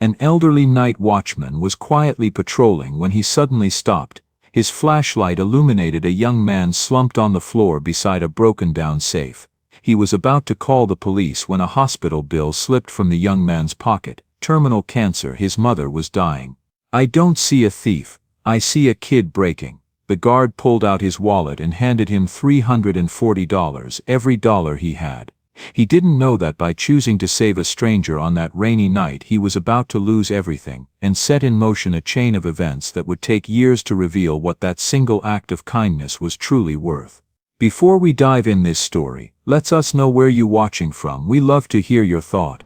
An elderly night watchman was quietly patrolling when he suddenly stopped. His flashlight illuminated a young man slumped on the floor beside a broken-down safe. He was about to call the police when a hospital bill slipped from the young man's pocket. Terminal cancer, his mother was dying. "I don't see a thief, I see a kid breaking." The guard pulled out his wallet and handed him $340, every dollar he had. He didn't know that by choosing to save a stranger on that rainy night he was about to lose everything, and set in motion a chain of events that would take years to reveal what that single act of kindness was truly worth. Before we dive in this story, let us know where you watching from. We love to hear your thought.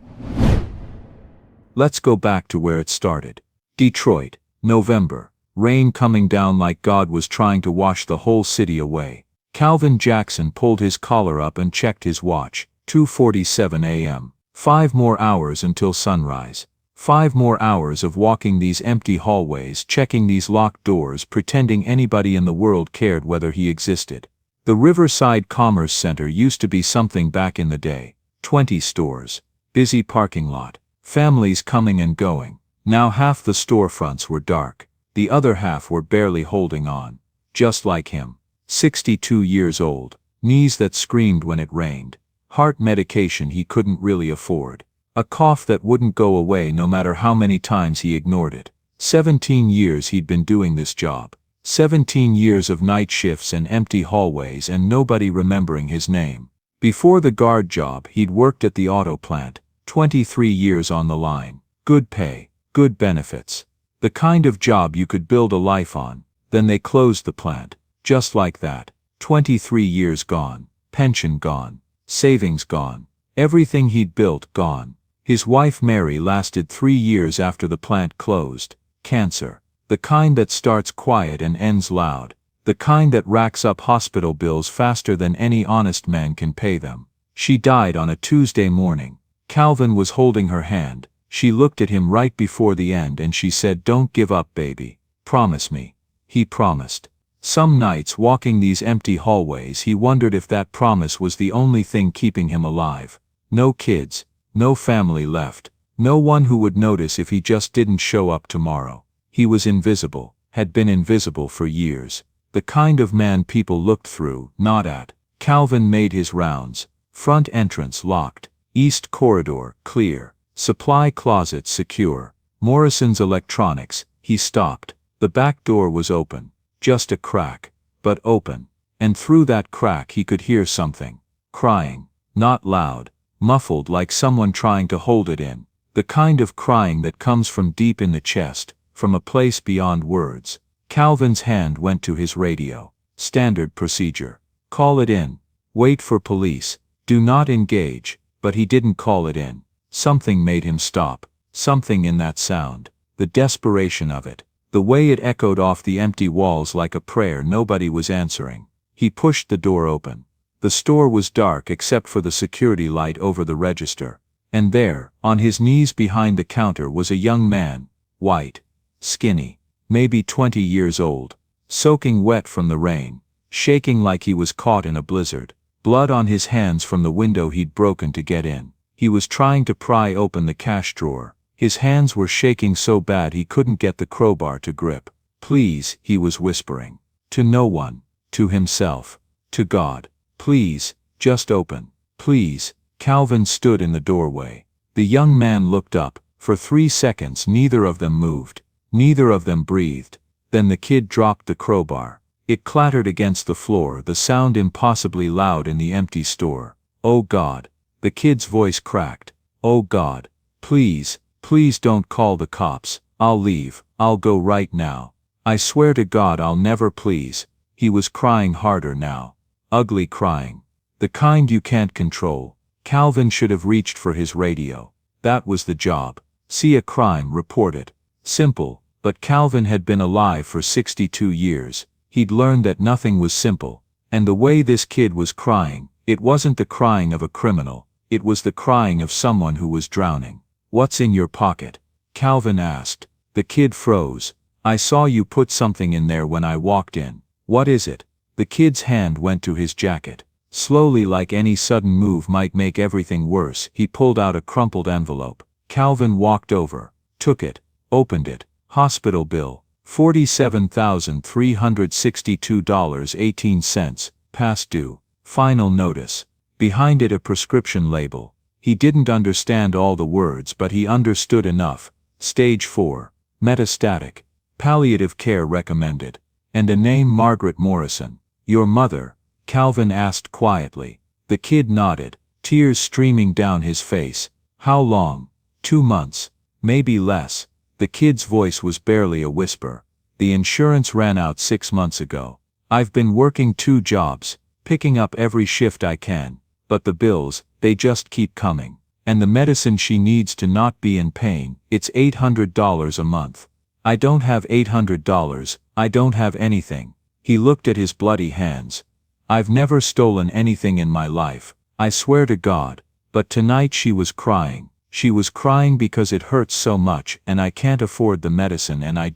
Let's go back to where it started. Detroit, November. Rain coming down like God was trying to wash the whole city away. Calvin Jackson pulled his collar up and checked his watch. 2:47 a.m. 5 more hours until sunrise. 5 more hours of walking these empty hallways, checking these locked doors, pretending anybody in the world cared whether he existed. The Riverside Commerce Center used to be something back in the day. 20 stores. Busy parking lot. Families coming and going. Now half the storefronts were dark. The other half were barely holding on. Just like him. 62 years old. Knees that screamed when it rained. Heart medication he couldn't really afford. A cough that wouldn't go away no matter how many times he ignored it. 17 years he'd been doing this job. 17 years of night shifts and empty hallways and nobody remembering his name. Before the guard job he'd worked at the auto plant. 23 years on the line. Good pay, good benefits. The kind of job you could build a life on. Then they closed the plant. Just like that. 23 years gone. Pension gone. Savings gone. Everything he'd built gone. His wife Mary lasted 3 years after the plant closed. Cancer. The kind that starts quiet and ends loud. The kind that racks up hospital bills faster than any honest man can pay them. She died on a Tuesday morning. Calvin was holding her hand. She looked at him right before the end and she said, "Don't give up, baby. Promise me." He promised. Some nights walking these empty hallways he wondered if that promise was the only thing keeping him alive. No kids, no family left, no one who would notice if he just didn't show up tomorrow. He was invisible, had been invisible for years. The kind of man people looked through, not at. Calvin made his rounds. Front entrance locked. East corridor clear. Supply closet secure. Morrison's Electronics. He stopped. The back door was open. Just a crack, but open, and through that crack he could hear something. Crying. Not loud, muffled like someone trying to hold it in. The kind of crying that comes from deep in the chest, from a place beyond words. Calvin's hand went to his radio. Standard procedure. Call it in. Wait for police. Do not engage, but he didn't call it in. Something made him stop. Something in that sound. The desperation of it. The way it echoed off the empty walls like a prayer nobody was answering. He pushed the door open. The store was dark except for the security light over the register. And there, on his knees behind the counter was a young man, white, skinny, maybe 20 years old, soaking wet from the rain, shaking like he was caught in a blizzard, blood on his hands from the window he'd broken to get in. He was trying to pry open the cash drawer. His hands were shaking so bad he couldn't get the crowbar to grip. "Please," he was whispering. To no one. To himself. To God. "Please, just open. Please." Calvin stood in the doorway. The young man looked up. For 3 seconds neither of them moved. Neither of them breathed. Then the kid dropped the crowbar. It clattered against the floor, the sound impossibly loud in the empty store. "Oh God." The kid's voice cracked. "Oh God. Please. Please don't call the cops. I'll leave. I'll go right now. I swear to God I'll never." "Please." He was crying harder now. Ugly crying. The kind you can't control. Calvin should have reached for his radio. That was the job. See a crime, report it. Simple, but Calvin had been alive for 62 years. He'd learned that nothing was simple. And the way this kid was crying, it wasn't the crying of a criminal. It was the crying of someone who was drowning. "What's in your pocket?" Calvin asked. The kid froze. "I saw you put something in there when I walked in." "What is it?" The kid's hand went to his jacket. Slowly, like any sudden move might make everything worse, he pulled out a crumpled envelope. Calvin walked over. Took it, opened it. Hospital bill, $47,362.18, past due. Final notice. Behind it a prescription label. He didn't understand all the words, but he understood enough. Stage 4. Metastatic. Palliative care recommended. And a name, Margaret Morrison. Your mother? Calvin asked quietly. The kid nodded, tears streaming down his face. How long? 2 months. Maybe less. The kid's voice was barely a whisper. The insurance ran out 6 months ago. I've been working 2 jobs, picking up every shift I can, but the bills, they just keep coming. And the medicine she needs to not be in pain, it's $800 a month. I don't have $800, I don't have anything. He looked at his bloody hands. I've never stolen anything in my life, I swear to God. But tonight she was crying. She was crying because it hurts so much and I can't afford the medicine, and I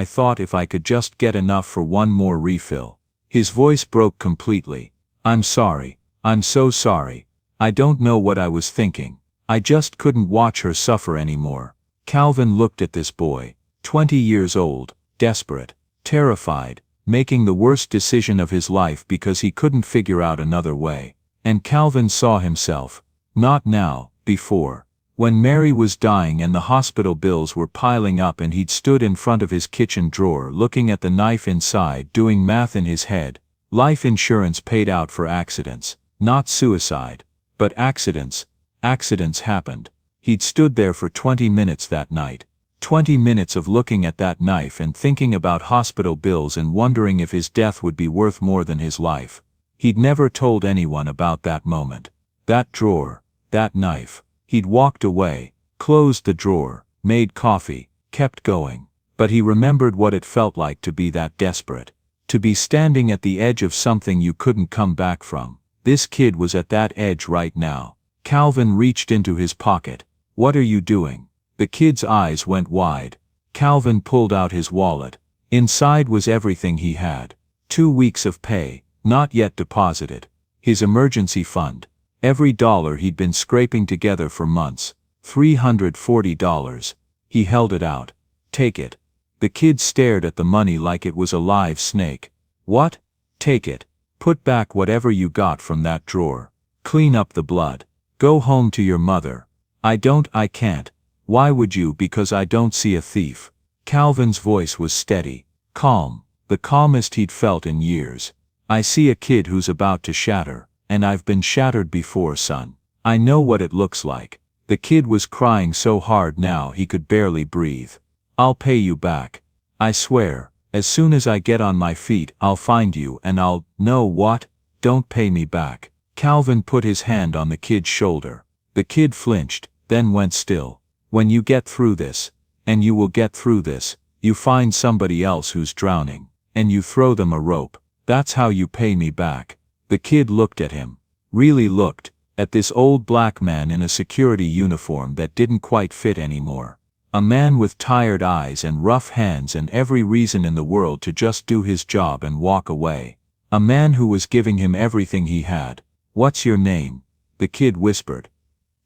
thought if I could just get enough for one more refill. His voice broke completely. I'm sorry. I'm so sorry. I don't know what I was thinking. I just couldn't watch her suffer anymore. Calvin looked at this boy, 20 years old, desperate, terrified, making the worst decision of his life because he couldn't figure out another way. And Calvin saw himself. Not now, before. When Mary was dying and the hospital bills were piling up and he'd stood in front of his kitchen drawer looking at the knife inside, doing math in his head. Life insurance paid out for accidents, not suicide, but accidents. Accidents happened. He'd stood there for 20 minutes that night. 20 minutes of looking at that knife and thinking about hospital bills and wondering if his death would be worth more than his life. He'd never told anyone about that moment. That drawer. That knife. He'd walked away, closed the drawer, made coffee, kept going. But he remembered what it felt like to be that desperate. To be standing at the edge of something you couldn't come back from. This kid was at that edge right now. Calvin reached into his pocket. What are you doing? The kid's eyes went wide. Calvin pulled out his wallet. Inside was everything he had. 2 weeks of pay, not yet deposited. His emergency fund. Every dollar he'd been scraping together for months. $340. He held it out. Take it. The kid stared at the money like it was a live snake. What? Take it. Put back whatever you got from that drawer. Clean up the blood. Go home to your mother. I can't. Why would you? Because I don't see a thief. Calvin's voice was steady, calm, the calmest he'd felt in years. I see a kid who's about to shatter. And I've been shattered before, son. I know what it looks like. The kid was crying so hard now he could barely breathe. I'll pay you back. I swear, as soon as I get on my feet, I'll find you and I'll— No, what? Don't pay me back. Calvin put his hand on the kid's shoulder. The kid flinched, then went still. When you get through this, and you will get through this, you find somebody else who's drowning, and you throw them a rope. That's how you pay me back. The kid looked at him, really looked, at this old black man in a security uniform that didn't quite fit anymore. A man with tired eyes and rough hands and every reason in the world to just do his job and walk away. A man who was giving him everything he had. What's your name? The kid whispered.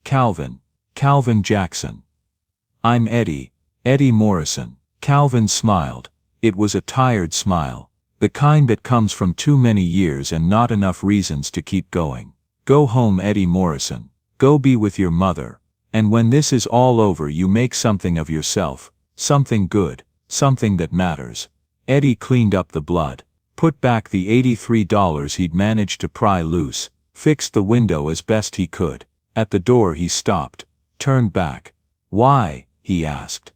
Calvin. Calvin Jackson. I'm Eddie. Eddie Morrison. Calvin smiled. It was a tired smile. The kind that comes from too many years and not enough reasons to keep going. Go home, Eddie Morrison. Go be with your mother. And when this is all over, you make something of yourself. Something good. Something that matters. Eddie cleaned up the blood. Put back the $83 he'd managed to pry loose. Fixed the window as best he could. At the door he stopped. Turned back. Why? He asked.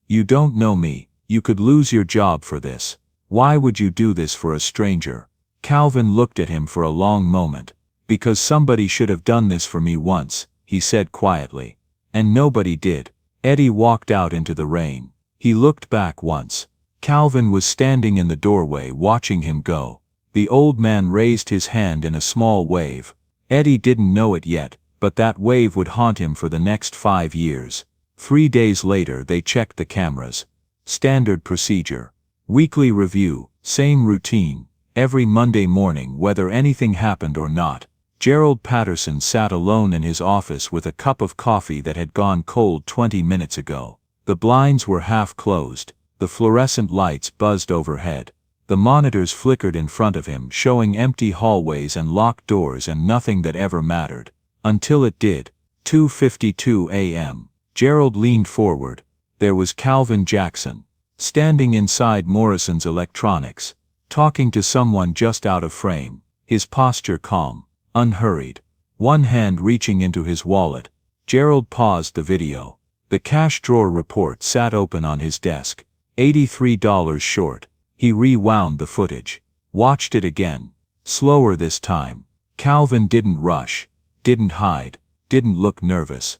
You don't know me. You could lose your job for this. Why would you do this for a stranger? Calvin looked at him for a long moment. Because somebody should have done this for me once, he said quietly. And nobody did. Eddie walked out into the rain. He looked back once. Calvin was standing in the doorway watching him go. The old man raised his hand in a small wave. Eddie didn't know it yet, but that wave would haunt him for the next 5 years. 3 days later they checked the cameras. Standard procedure. Weekly review, same routine, every Monday morning whether anything happened or not. Gerald Patterson sat alone in his office with a cup of coffee that had gone cold 20 minutes ago. The blinds were half closed, the fluorescent lights buzzed overhead. The monitors flickered in front of him, showing empty hallways and locked doors and nothing that ever mattered. Until it did. 2:52 a.m. Gerald leaned forward. There was Calvin Jackson, standing inside Morrison's Electronics, talking to someone just out of frame, his posture calm, unhurried, one hand reaching into his wallet. Gerald paused the video. The cash drawer report sat open on his desk, $83 short. He rewound the footage, watched it again, slower this time. Calvin didn't rush, didn't hide, didn't look nervous.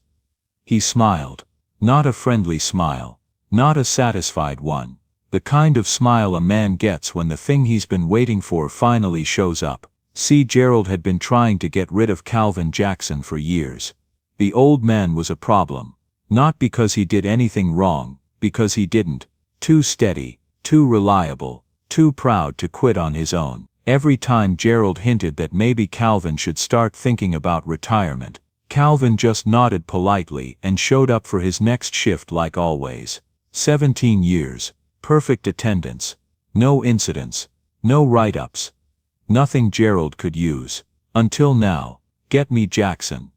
He smiled. Not a friendly smile, not a satisfied one. The kind of smile a man gets when the thing he's been waiting for finally shows up. See, Gerald had been trying to get rid of Calvin Jackson for years. The old man was a problem. Not because he did anything wrong, because he didn't. Too steady, too reliable, too proud to quit on his own. Every time Gerald hinted that maybe Calvin should start thinking about retirement, Calvin just nodded politely and showed up for his next shift like always. 17 years, perfect attendance, no incidents, no write-ups. Nothing Gerald could use. Until now. Get me Jackson.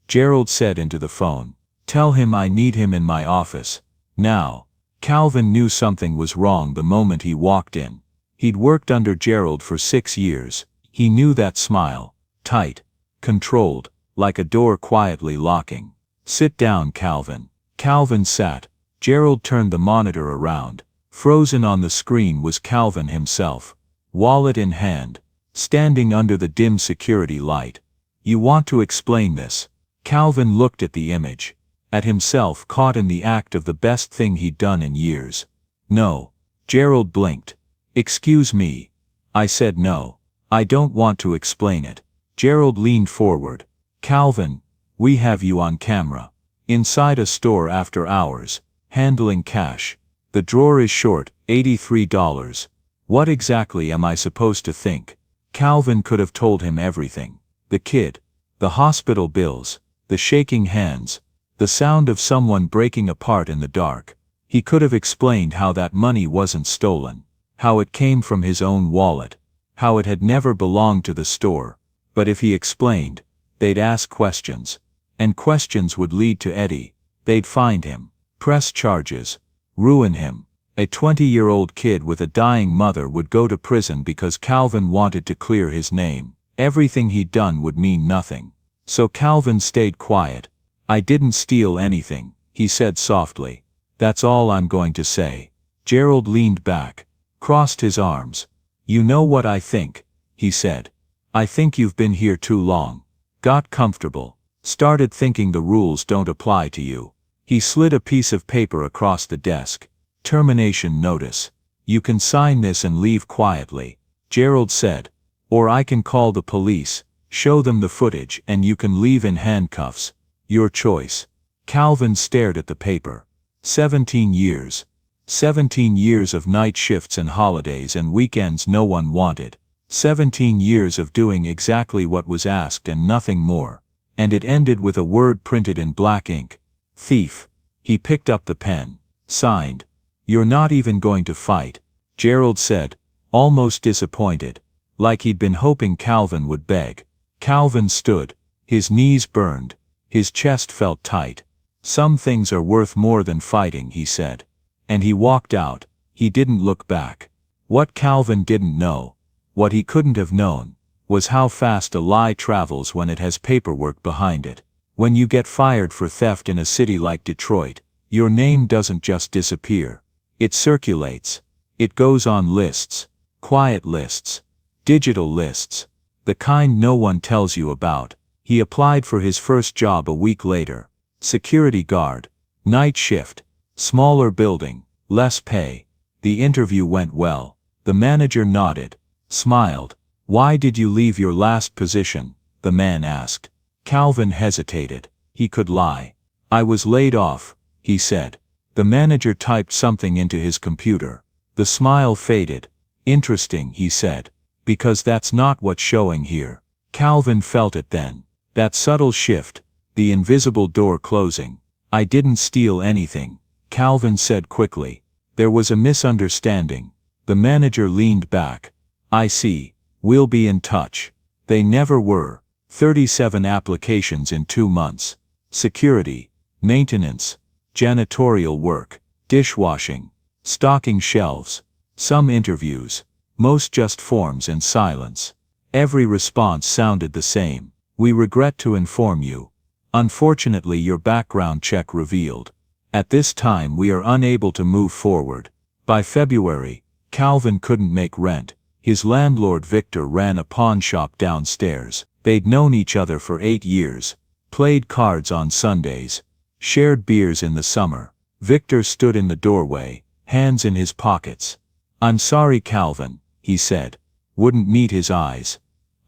Gerald said into the phone. Tell him I need him in my office. Now. Calvin knew something was wrong the moment he walked in. He'd worked under Gerald for 6 years. He knew that smile. Tight. Controlled. Like a door quietly locking. Sit down, Calvin. Calvin sat. Gerald turned the monitor around. Frozen on the screen was Calvin himself. Wallet in hand. Standing under the dim security light. You want to explain this? Calvin looked at the image. At himself caught in the act of the best thing he'd done in years. No. Gerald blinked. Excuse me. I said no. I don't want to explain it. Gerald leaned forward. Calvin, we have you on camera. Inside a store after hours, handling cash. The drawer is short, $83. What exactly am I supposed to think? Calvin could have told him everything. The kid. The hospital bills. The shaking hands. The sound of someone breaking apart in the dark. He could have explained how that money wasn't stolen. How it came from his own wallet. How it had never belonged to the store. But if he explained, they'd ask questions. And questions would lead to Eddie. They'd find him. Press charges. Ruin him. A 20-year-old kid with a dying mother would go to prison because Calvin wanted to clear his name. Everything he'd done would mean nothing. So Calvin stayed quiet. I didn't steal anything, he said softly. That's all I'm going to say. Gerald leaned back, crossed his arms. You know what I think, he said. I think you've been here too long. Got comfortable. Started thinking the rules don't apply to you. He slid a piece of paper across the desk. Termination notice. You can sign this and leave quietly, Gerald said. Or I can call the police, show them the footage, and you can leave in handcuffs. Your choice. Calvin stared at the paper. 17 years. 17 years of night shifts and holidays and weekends no one wanted. 17 years of doing exactly what was asked and nothing more. And it ended with a word printed in black ink. Thief. He picked up the pen. Signed. You're not even going to fight, Gerald said, almost disappointed. Like he'd been hoping Calvin would beg. Calvin stood. His knees burned. His chest felt tight. Some things are worth more than fighting, he said. And he walked out. He didn't look back. What Calvin didn't know, what he couldn't have known, was how fast a lie travels when it has paperwork behind it. When you get fired for theft in a city like Detroit, your name doesn't just disappear. It circulates. It goes on lists. Quiet lists. Digital lists. The kind no one tells you about. He applied for his first job a week later. Security guard. Night shift. Smaller building. Less pay. The interview went well. The manager nodded. Smiled. Why did you leave your last position? The man asked. Calvin hesitated. He could lie. I was laid off, he said. The manager typed something into his computer. The smile faded. Interesting, he said. Because that's not what's showing here. Calvin felt it then. That subtle shift. The invisible door closing. I didn't steal anything, Calvin said quickly. There was a misunderstanding. The manager leaned back. I see. We'll be in touch. They never were. 37 applications in 2 months. Security, maintenance, janitorial work, dishwashing, stocking shelves, some interviews, most just forms and silence. Every response sounded the same. We regret to inform you. Unfortunately, your background check revealed. At this time we are unable to move forward. By February, Calvin couldn't make rent. His landlord Victor ran a pawn shop downstairs. They'd known each other for 8 years, played cards on Sundays, shared beers in the summer. Victor stood in the doorway, hands in his pockets. I'm sorry, Calvin, he said. Wouldn't meet his eyes.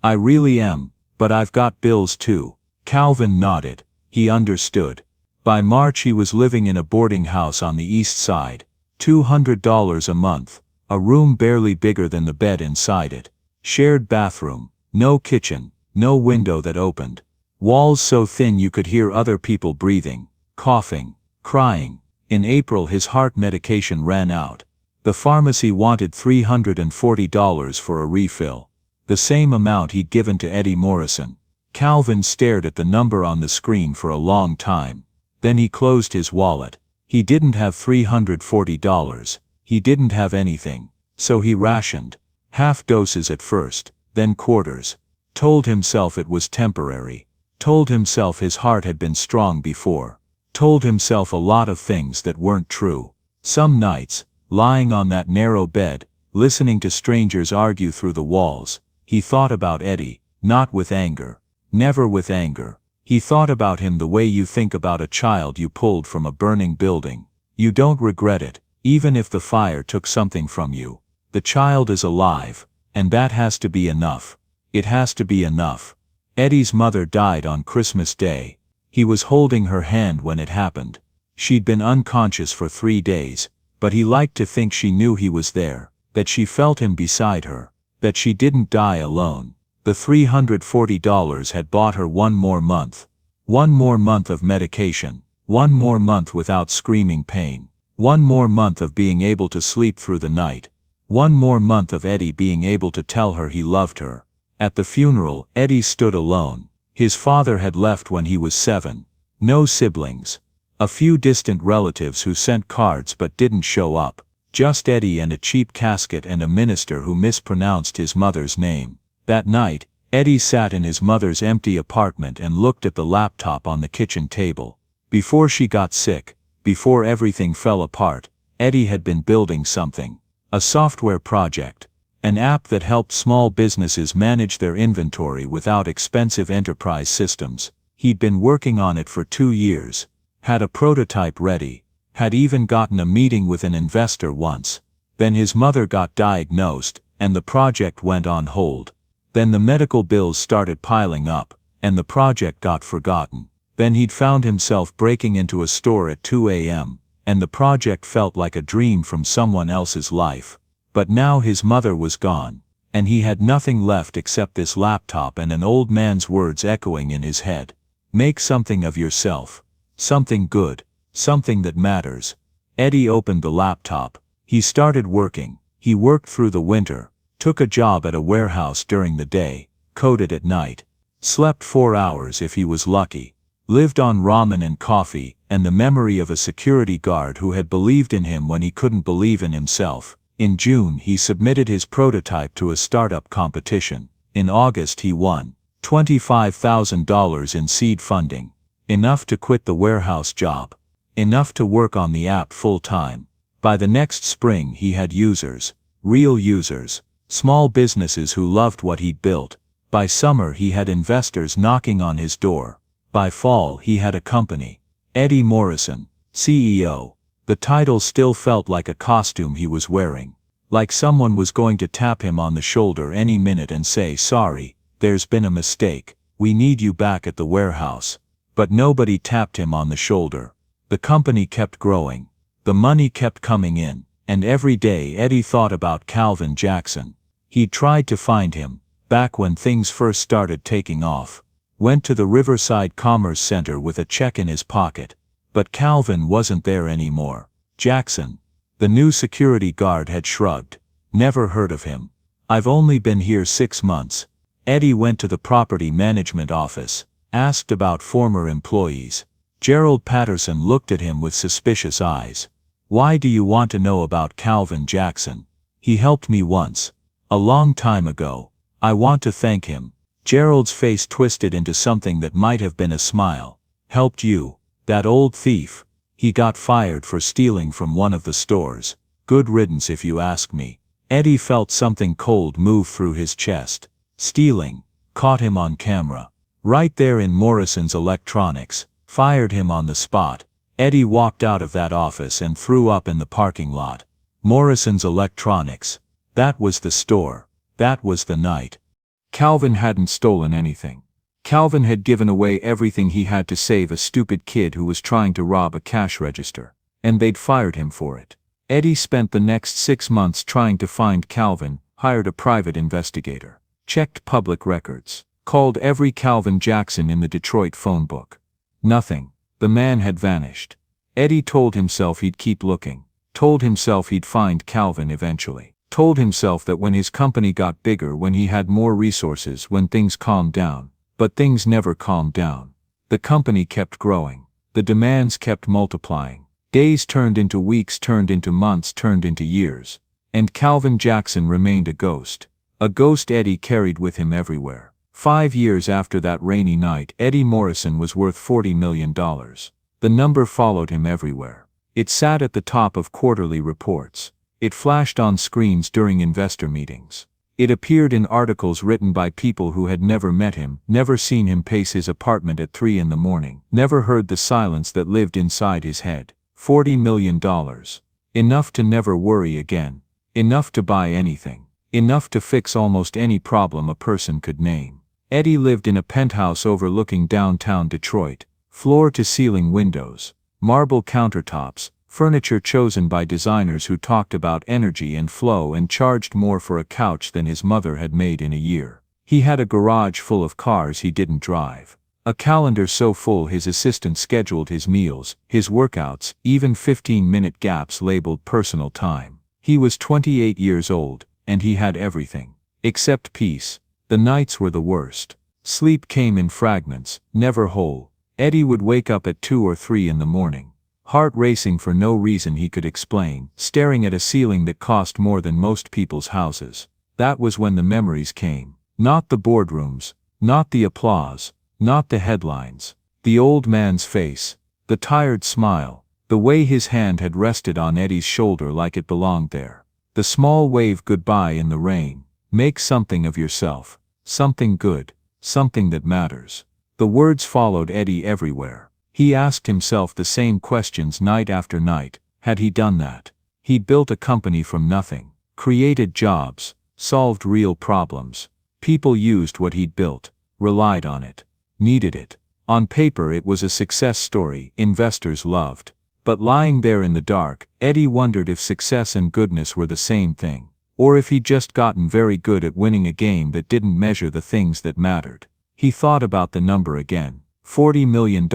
I really am, but I've got bills too. Calvin nodded. He understood. By March he was living in a boarding house on the east side. $200 a month, a room barely bigger than the bed inside it. Shared bathroom, no kitchen, no window that opened. Walls so thin you could hear other people breathing, coughing, crying. In April his heart medication ran out. The pharmacy wanted $340 for a refill. The same amount he'd given to Eddie Morrison. Calvin stared at the number on the screen for a long time. Then he closed his wallet. He didn't have $340. He didn't have anything. So he rationed. Half doses at first, then quarters. Told himself it was temporary. Told himself his heart had been strong before. Told himself a lot of things that weren't true. Some nights, lying on that narrow bed, listening to strangers argue through the walls, he thought about Eddie, not with anger. Never with anger. He thought about him the way you think about a child you pulled from a burning building. You don't regret it, even if the fire took something from you. The child is alive, and that has to be enough. It has to be enough. Eddie's mother died on Christmas Day. He was holding her hand when it happened. She'd been unconscious for 3 days, but he liked to think she knew he was there, that she felt him beside her, that she didn't die alone. The $340 had bought her 1 more month. 1 more month of medication. 1 more month without screaming pain. 1 more month of being able to sleep through the night. 1 more month of Eddie being able to tell her he loved her. At the funeral, Eddie stood alone. His father had left when he was 7. No siblings. A few distant relatives who sent cards but didn't show up. Just Eddie and a cheap casket and a minister who mispronounced his mother's name. That night, Eddie sat in his mother's empty apartment and looked at the laptop on the kitchen table. Before she got sick, before everything fell apart, Eddie had been building something. A software project. An app that helped small businesses manage their inventory without expensive enterprise systems. He'd been working on it for 2 years. Had a prototype ready. Had even gotten a meeting with an investor once. Then his mother got diagnosed, and the project went on hold. Then the medical bills started piling up, and the project got forgotten. Then he'd found himself breaking into a store at 2 a.m., and the project felt like a dream from someone else's life. But now his mother was gone, and he had nothing left except this laptop and an old man's words echoing in his head. Make something of yourself. Something good. Something that matters. Eddie opened the laptop. He started working. He worked through the winter. Took a job at a warehouse during the day, coded at night, slept 4 hours if he was lucky, lived on ramen and coffee, and the memory of a security guard who had believed in him when he couldn't believe in himself. In June he submitted his prototype to a startup competition. In August he won $25,000 in seed funding. Enough to quit the warehouse job. Enough to work on the app full-time. By the next spring he had users. Real users. Small businesses who loved what he'd built. By summer he had investors knocking on his door. By fall he had a company. Eddie Morrison, CEO. The title still felt like a costume he was wearing. Like someone was going to tap him on the shoulder any minute and say, sorry, there's been a mistake. We need you back at the warehouse. But nobody tapped him on the shoulder. The company kept growing. The money kept coming in. And every day Eddie thought about Calvin Jackson. He'd tried to find him, back when things first started taking off. Went to the Riverside Commerce Center with a check in his pocket. But Calvin wasn't there anymore. Jackson. The new security guard had shrugged. Never heard of him. I've only been here 6 months. Eddie went to the property management office, asked about former employees. Gerald Patterson looked at him with suspicious eyes. Why do you want to know about Calvin Jackson? He helped me once. A long time ago. I want to thank him. Gerald's face twisted into something that might have been a smile. Helped you? That old thief. He got fired for stealing from one of the stores. Good riddance if you ask me. Eddie felt something cold move through his chest. Stealing. Caught him on camera. Right there in Morrison's Electronics. Fired him on the spot. Eddie walked out of that office and threw up in the parking lot. Morrison's Electronics. That was the store. That was the night. Calvin hadn't stolen anything. Calvin had given away everything he had to save a stupid kid who was trying to rob a cash register. And they'd fired him for it. Eddie spent the next 6 months trying to find Calvin, hired a private investigator, checked public records, called every Calvin Jackson in the Detroit phone book. Nothing. The man had vanished. Eddie told himself he'd keep looking, told himself he'd find Calvin eventually, told himself that when his company got bigger, when he had more resources, when things calmed down. But things never calmed down. The company kept growing. The demands kept multiplying. Days turned into weeks, turned into months, turned into years. And Calvin Jackson remained a ghost. A ghost Eddie carried with him everywhere. 5 years after that rainy night, Eddie Morrison was worth $40 million. The number followed him everywhere. It sat at the top of quarterly reports. It flashed on screens during investor meetings. It appeared in articles written by people who had never met him, never seen him pace his apartment at 3 in the morning, never heard the silence that lived inside his head. $40 million. Enough to never worry again. Enough to buy anything. Enough to fix almost any problem a person could name. Eddie lived in a penthouse overlooking downtown Detroit. Floor-to-ceiling windows. Marble countertops. Furniture chosen by designers who talked about energy and flow and charged more for a couch than his mother had made in a year. He had a garage full of cars he didn't drive. A calendar so full his assistant scheduled his meals, his workouts, even 15-minute gaps labeled personal time. He was 28 years old, and he had everything. Except peace. The nights were the worst. Sleep came in fragments, never whole. Eddie would wake up at 2 or 3 in the morning. Heart racing for no reason he could explain, staring at a ceiling that cost more than most people's houses. That was when the memories came. Not the boardrooms, not the applause, not the headlines. The old man's face, the tired smile, the way his hand had rested on Eddie's shoulder like it belonged there. The small wave goodbye in the rain. Make something of yourself. Something good. Something that matters. The words followed Eddie everywhere. He asked himself the same questions night after night. Had he done that? He'd built a company from nothing, created jobs, solved real problems. People used what he'd built, relied on it, needed it. On paper it was a success story investors loved. But lying there in the dark, Eddie wondered if success and goodness were the same thing, or if he'd just gotten very good at winning a game that didn't measure the things that mattered. He thought about the number again. $40 million.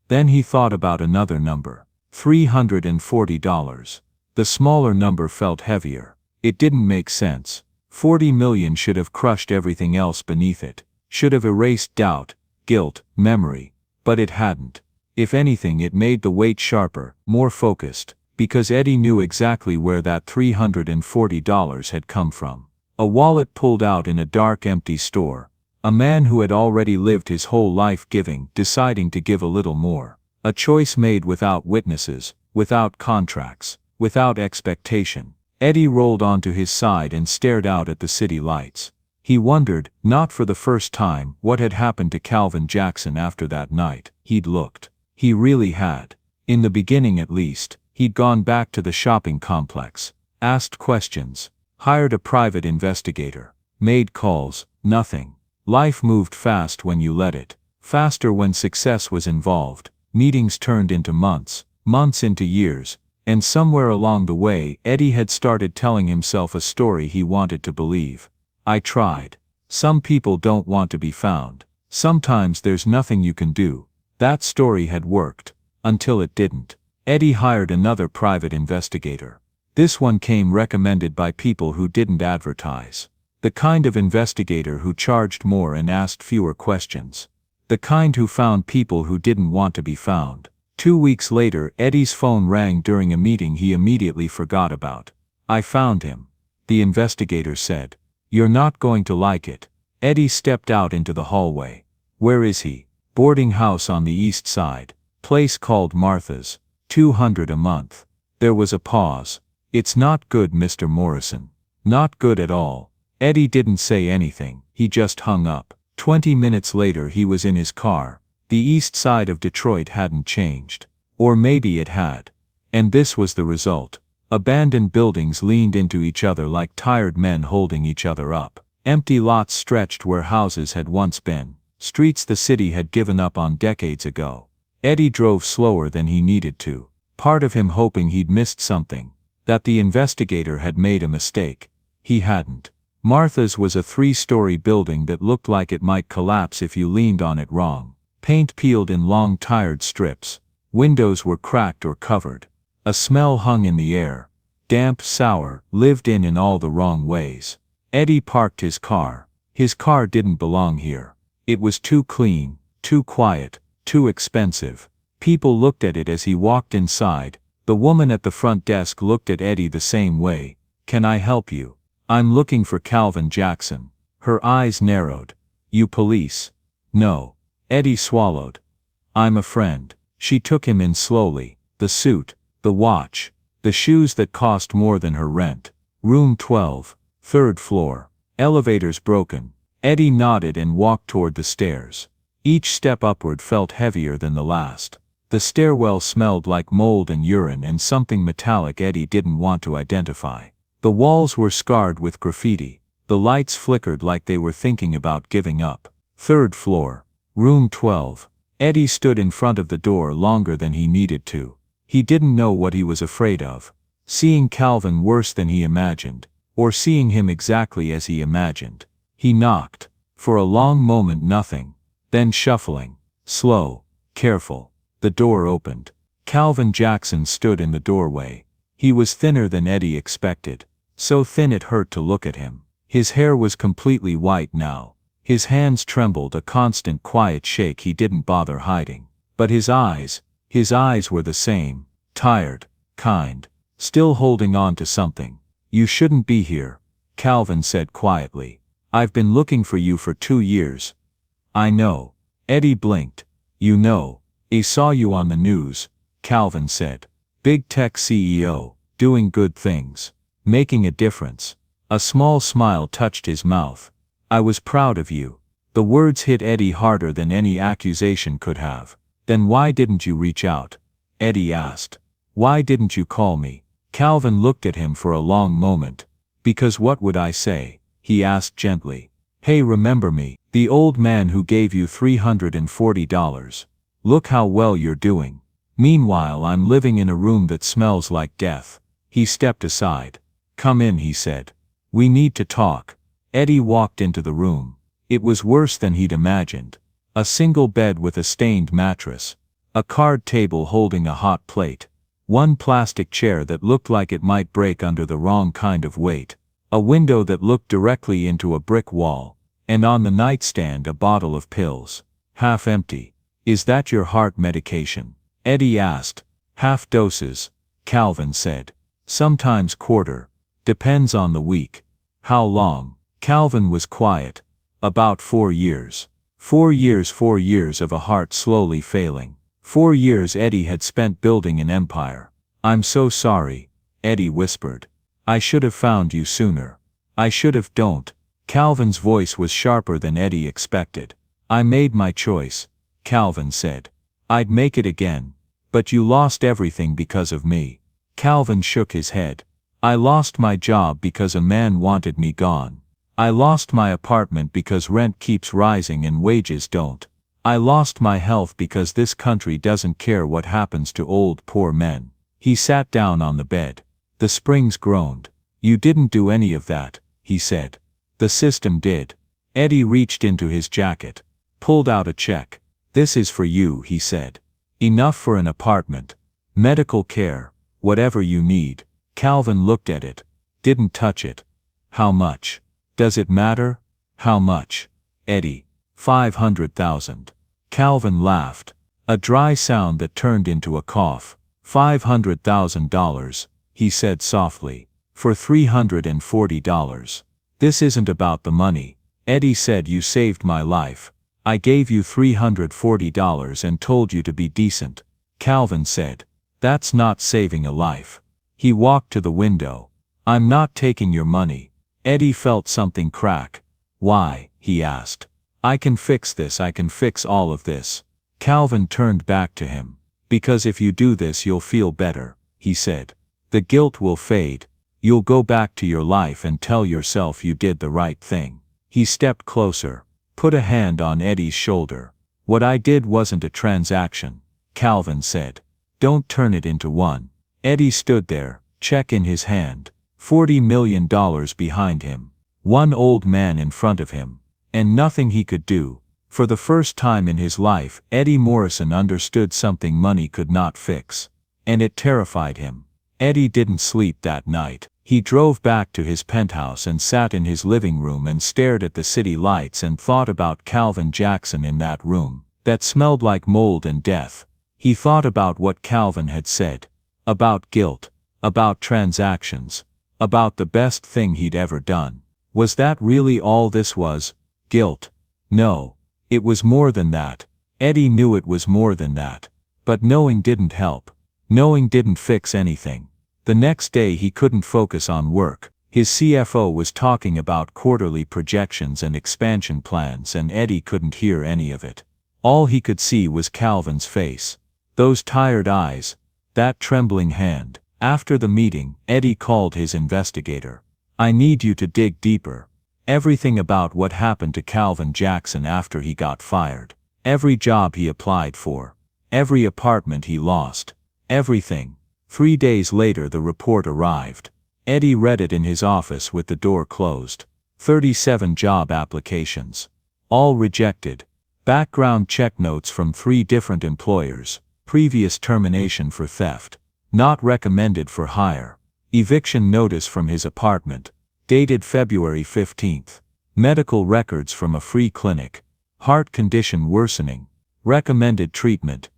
Then he thought about another number. $340. The smaller number felt heavier. It didn't make sense. 40 million should have crushed everything else beneath it. Should have erased doubt, guilt, memory. But it hadn't. If anything, it made the weight sharper, more focused, because Eddie knew exactly where that $340 had come from. A wallet pulled out in a dark, empty store. A man who had already lived his whole life giving, deciding to give a little more. A choice made without witnesses, without contracts, without expectation. Eddie rolled onto his side and stared out at the city lights. He wondered, not for the first time, what had happened to Calvin Jackson after that night. He'd looked. He really had. In the beginning at least, he'd gone back to the shopping complex, asked questions, hired a private investigator, made calls, nothing. Life moved fast when you let it, faster when success was involved. Meetings turned into months, months into years, and somewhere along the way, Eddie had started telling himself a story he wanted to believe. I tried. Some people don't want to be found. Sometimes there's nothing you can do. That story had worked, until it didn't. Eddie hired another private investigator. This one came recommended by people who didn't advertise. The kind of investigator who charged more and asked fewer questions. The kind who found people who didn't want to be found. 2 weeks later, Eddie's phone rang during a meeting he immediately forgot about. "I found him," the investigator said. "You're not going to like it." Eddie stepped out into the hallway. "Where is he?" "Boarding house on the east side. Place called Martha's. $200 a month." There was a pause. "It's not good, Mr. Morrison." "Not good at all." Eddie didn't say anything, he just hung up. 20 minutes later he was in his car. The east side of Detroit hadn't changed. Or maybe it had. And this was the result. Abandoned buildings leaned into each other like tired men holding each other up. Empty lots stretched where houses had once been. Streets the city had given up on decades ago. Eddie drove slower than he needed to. Part of him hoping he'd missed something. That the investigator had made a mistake. He hadn't. Martha's was a 3-story building that looked like it might collapse if you leaned on it wrong. Paint peeled in long tired strips. Windows were cracked or covered. A smell hung in the air. Damp, sour, lived in all the wrong ways. Eddie parked his car. His car didn't belong here. It was too clean, too quiet, too expensive. People looked at it as he walked inside. The woman at the front desk looked at Eddie the same way. "Can I help you?" "I'm looking for Calvin Jackson." Her eyes narrowed. "You police?" "No." Eddie swallowed. "I'm a friend." She took him in slowly. The suit, the watch, the shoes that cost more than her rent. Room 12, 3rd floor. Elevators broken. Eddie nodded and walked toward the stairs. Each step upward felt heavier than the last. The stairwell smelled like mold and urine and something metallic Eddie didn't want to identify. The walls were scarred with graffiti. The lights flickered like they were thinking about giving up. 3rd floor. Room 12. Eddie stood in front of the door longer than he needed to. He didn't know what he was afraid of. Seeing Calvin worse than he imagined, or seeing him exactly as he imagined. He knocked. For a long moment nothing. Then shuffling. Slow. Careful. The door opened. Calvin Jackson stood in the doorway. He was thinner than Eddie expected. So thin it hurt to look at him. His hair was completely white now. His hands trembled, a constant quiet shake he didn't bother hiding. But his eyes were the same. Tired. Kind. Still holding on to something. "You shouldn't be here," Calvin said quietly. "I've been looking for you for 2 years." "I know." Eddie blinked. "You know. I saw you on the news," Calvin said. "Big tech CEO, doing good things. Making a difference." A small smile touched his mouth. "I was proud of you." The words hit Eddie harder than any accusation could have. "Then why didn't you reach out?" Eddie asked. "Why didn't you call me?" Calvin looked at him for a long moment. "Because what would I say?" he asked gently. "Hey, remember me, the old man who gave you $340. Look how well you're doing. Meanwhile I'm living in a room that smells like death." He stepped aside. "Come in," he said. "We need to talk." Eddie walked into the room. It was worse than he'd imagined. A single bed with a stained mattress. A card table holding a hot plate. One plastic chair that looked like it might break under the wrong kind of weight. A window that looked directly into a brick wall. And on the nightstand a bottle of pills. Half empty. "Is that your heart medication?" Eddie asked. "Half doses," Calvin said. "Sometimes quarter. Depends on the week." "How long?" Calvin was quiet. "About 4 years. 4 years of a heart slowly failing. 4 years Eddie had spent building an empire." "I'm so sorry," Eddie whispered. "I should have found you sooner. I should have." "Don't." Calvin's voice was sharper than Eddie expected. "I made my choice," Calvin said. "I'd make it again. But you lost everything because of me." Calvin shook his head. "I lost my job because a man wanted me gone. I lost my apartment because rent keeps rising and wages don't. I lost my health because this country doesn't care what happens to old poor men." He sat down on the bed. The springs groaned. "You didn't do any of that," he said. "The system did." Eddie reached into his jacket. Pulled out a check. "This is for you," he said. "Enough for an apartment. Medical care, whatever you need. Calvin looked at it. Didn't touch it. How much? Does it matter? How much? Eddie. 500,000. Calvin laughed. A dry sound that turned into a cough. $500,000, he said softly. For $340. This isn't about the money. Eddie said you saved my life. I gave you $340 and told you to be decent. Calvin said. That's not saving a life. He walked to the window. I'm not taking your money. Eddie felt something crack. Why? He asked. I can fix this. I can fix all of this. Calvin turned back to him. Because if you do this you'll feel better, he said. The guilt will fade. You'll go back to your life and tell yourself you did the right thing. He stepped closer, put a hand on Eddie's shoulder. What I did wasn't a transaction, Calvin said. Don't turn it into one. Eddie stood there, check in his hand, $40 million behind him, one old man in front of him, and nothing he could do. For the first time in his life, Eddie Morrison understood something money could not fix. And it terrified him. Eddie didn't sleep that night. He drove back to his penthouse and sat in his living room and stared at the city lights and thought about Calvin Jackson in that room, that smelled like mold and death. He thought about what Calvin had said. About guilt. About transactions. About the best thing he'd ever done. Was that really all this was? Guilt? No. It was more than that. Eddie knew it was more than that. But knowing didn't help. Knowing didn't fix anything. The next day he couldn't focus on work. His CFO was talking about quarterly projections and expansion plans and Eddie couldn't hear any of it. All he could see was Calvin's face. Those tired eyes. That trembling hand. After the meeting, Eddie called his investigator. I need you to dig deeper. Everything about what happened to Calvin Jackson after he got fired. Every job he applied for. Every apartment he lost. Everything. 3 days later the report arrived. Eddie read it in his office with the door closed. 37 job applications. All rejected. Background check notes from 3 different employers. Previous termination for theft. Not recommended for hire. Eviction notice from his apartment. Dated February 15th. Medical records from a free clinic. Heart condition worsening. Recommended treatment.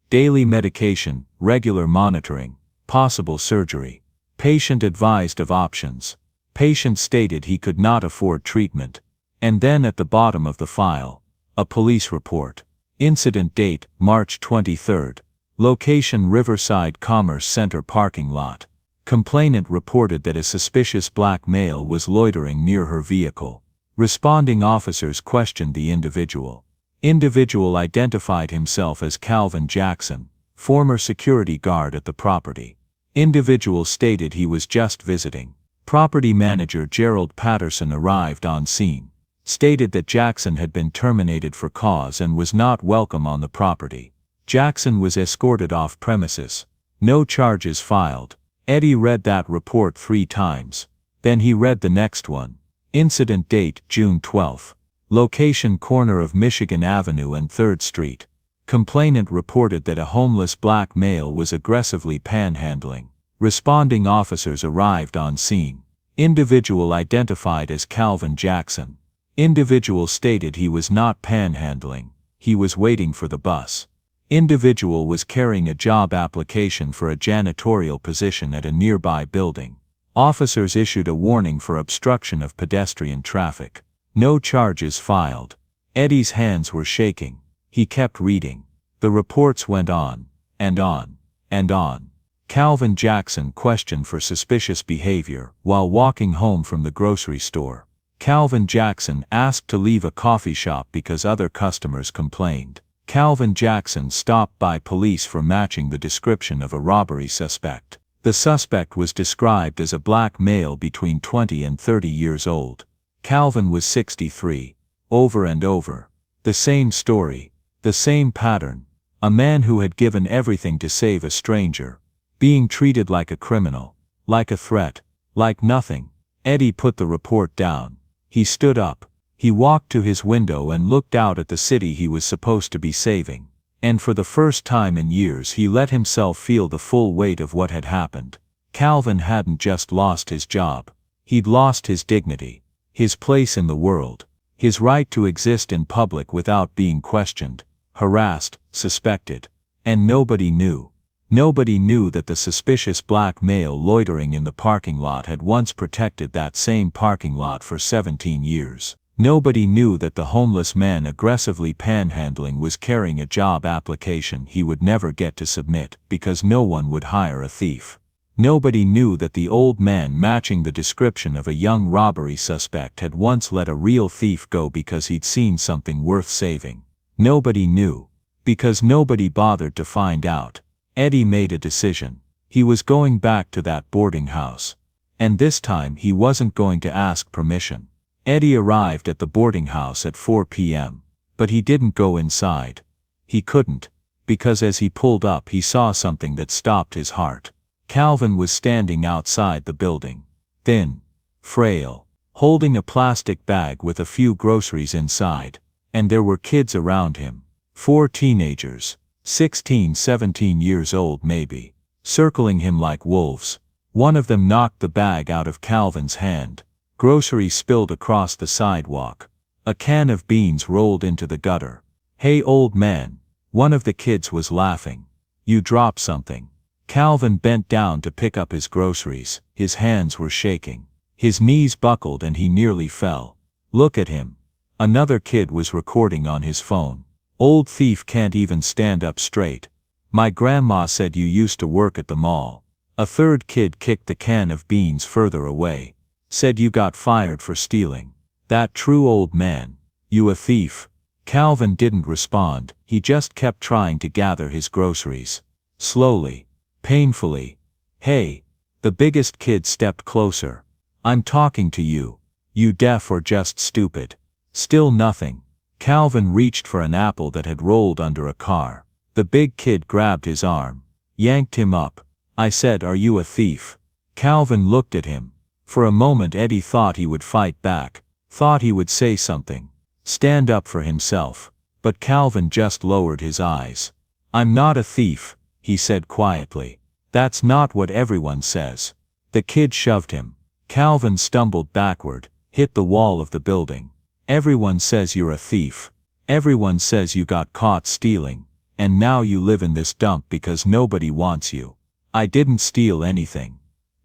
Daily medication, regular monitoring. Possible surgery. Patient advised of options. Patient stated he could not afford treatment. And then at the bottom of the file, a police report. Incident date, March 23rd. Location Riverside Commerce Center parking lot. Complainant reported that a suspicious black male was loitering near her vehicle. Responding officers questioned the individual. Individual identified himself as Calvin Jackson, former security guard at the property. Individual stated he was just visiting. Property manager Gerald Patterson arrived on scene. Stated that Jackson had been terminated for cause and was not welcome on the property. Jackson was escorted off premises. No charges filed. Eddie read that report 3 times. Then he read the next one. Incident date, June 12th. Location corner of Michigan Avenue and 3rd Street. Complainant reported that a homeless black male was aggressively panhandling. Responding officers arrived on scene. Individual identified as Calvin Jackson. Individual stated he was not panhandling. He was waiting for the bus. Individual was carrying a job application for a janitorial position at a nearby building. Officers issued a warning for obstruction of pedestrian traffic. No charges filed. Eddie's hands were shaking. He kept reading. The reports went on, and on, and on. Calvin Jackson questioned for suspicious behavior while walking home from the grocery store. Calvin Jackson asked to leave a coffee shop because other customers complained. Calvin Jackson stopped by police for matching the description of a robbery suspect. The suspect was described as a black male between 20 and 30 years old. Calvin was 63. Over and over. The same story. The same pattern. A man who had given everything to save a stranger. Being treated like a criminal. Like a threat. Like nothing. Eddie put the report down. He stood up. He walked to his window and looked out at the city he was supposed to be saving. And for the first time in years he let himself feel the full weight of what had happened. Calvin hadn't just lost his job. He'd lost his dignity, his place in the world, his right to exist in public without being questioned, harassed, suspected. And nobody knew. Nobody knew that the suspicious black male loitering in the parking lot had once protected that same parking lot for 17 years. Nobody knew that the homeless man aggressively panhandling was carrying a job application he would never get to submit because no one would hire a thief. Nobody knew that the old man matching the description of a young robbery suspect had once let a real thief go because he'd seen something worth saving. Nobody knew. Because nobody bothered to find out. Eddie made a decision. He was going back to that boarding house. And this time he wasn't going to ask permission. Eddie arrived at the boarding house at 4 p.m. But he didn't go inside. He couldn't. Because as he pulled up he saw something that stopped his heart. Calvin was standing outside the building. Thin. Frail. Holding a plastic bag with a few groceries inside. And there were kids around him. 4 teenagers. 16, 17 years old maybe. Circling him like wolves. One of them knocked the bag out of Calvin's hand. Groceries spilled across the sidewalk. A can of beans rolled into the gutter. "Hey old man." One of the kids was laughing. "You dropped something." Calvin bent down to pick up his groceries. His hands were shaking. His knees buckled and he nearly fell. "Look at him." Another kid was recording on his phone. "Old thief can't even stand up straight. My grandma said you used to work at the mall." A third kid kicked the can of beans further away. "Said you got fired for stealing. That true old man. You a thief?" Calvin didn't respond, he just kept trying to gather his groceries. Slowly. Painfully. "Hey." The biggest kid stepped closer. "I'm talking to you. You deaf or just stupid?" Still nothing. Calvin reached for an apple that had rolled under a car. The big kid grabbed his arm. Yanked him up. "I said, are you a thief?" Calvin looked at him. For a moment Eddie thought he would fight back. Thought he would say something. Stand up for himself. But Calvin just lowered his eyes. "I'm not a thief," he said quietly. "That's not what everyone says." The kid shoved him. Calvin stumbled backward, hit the wall of the building. "Everyone says you're a thief. Everyone says you got caught stealing. And now you live in this dump because nobody wants you." "I didn't steal anything."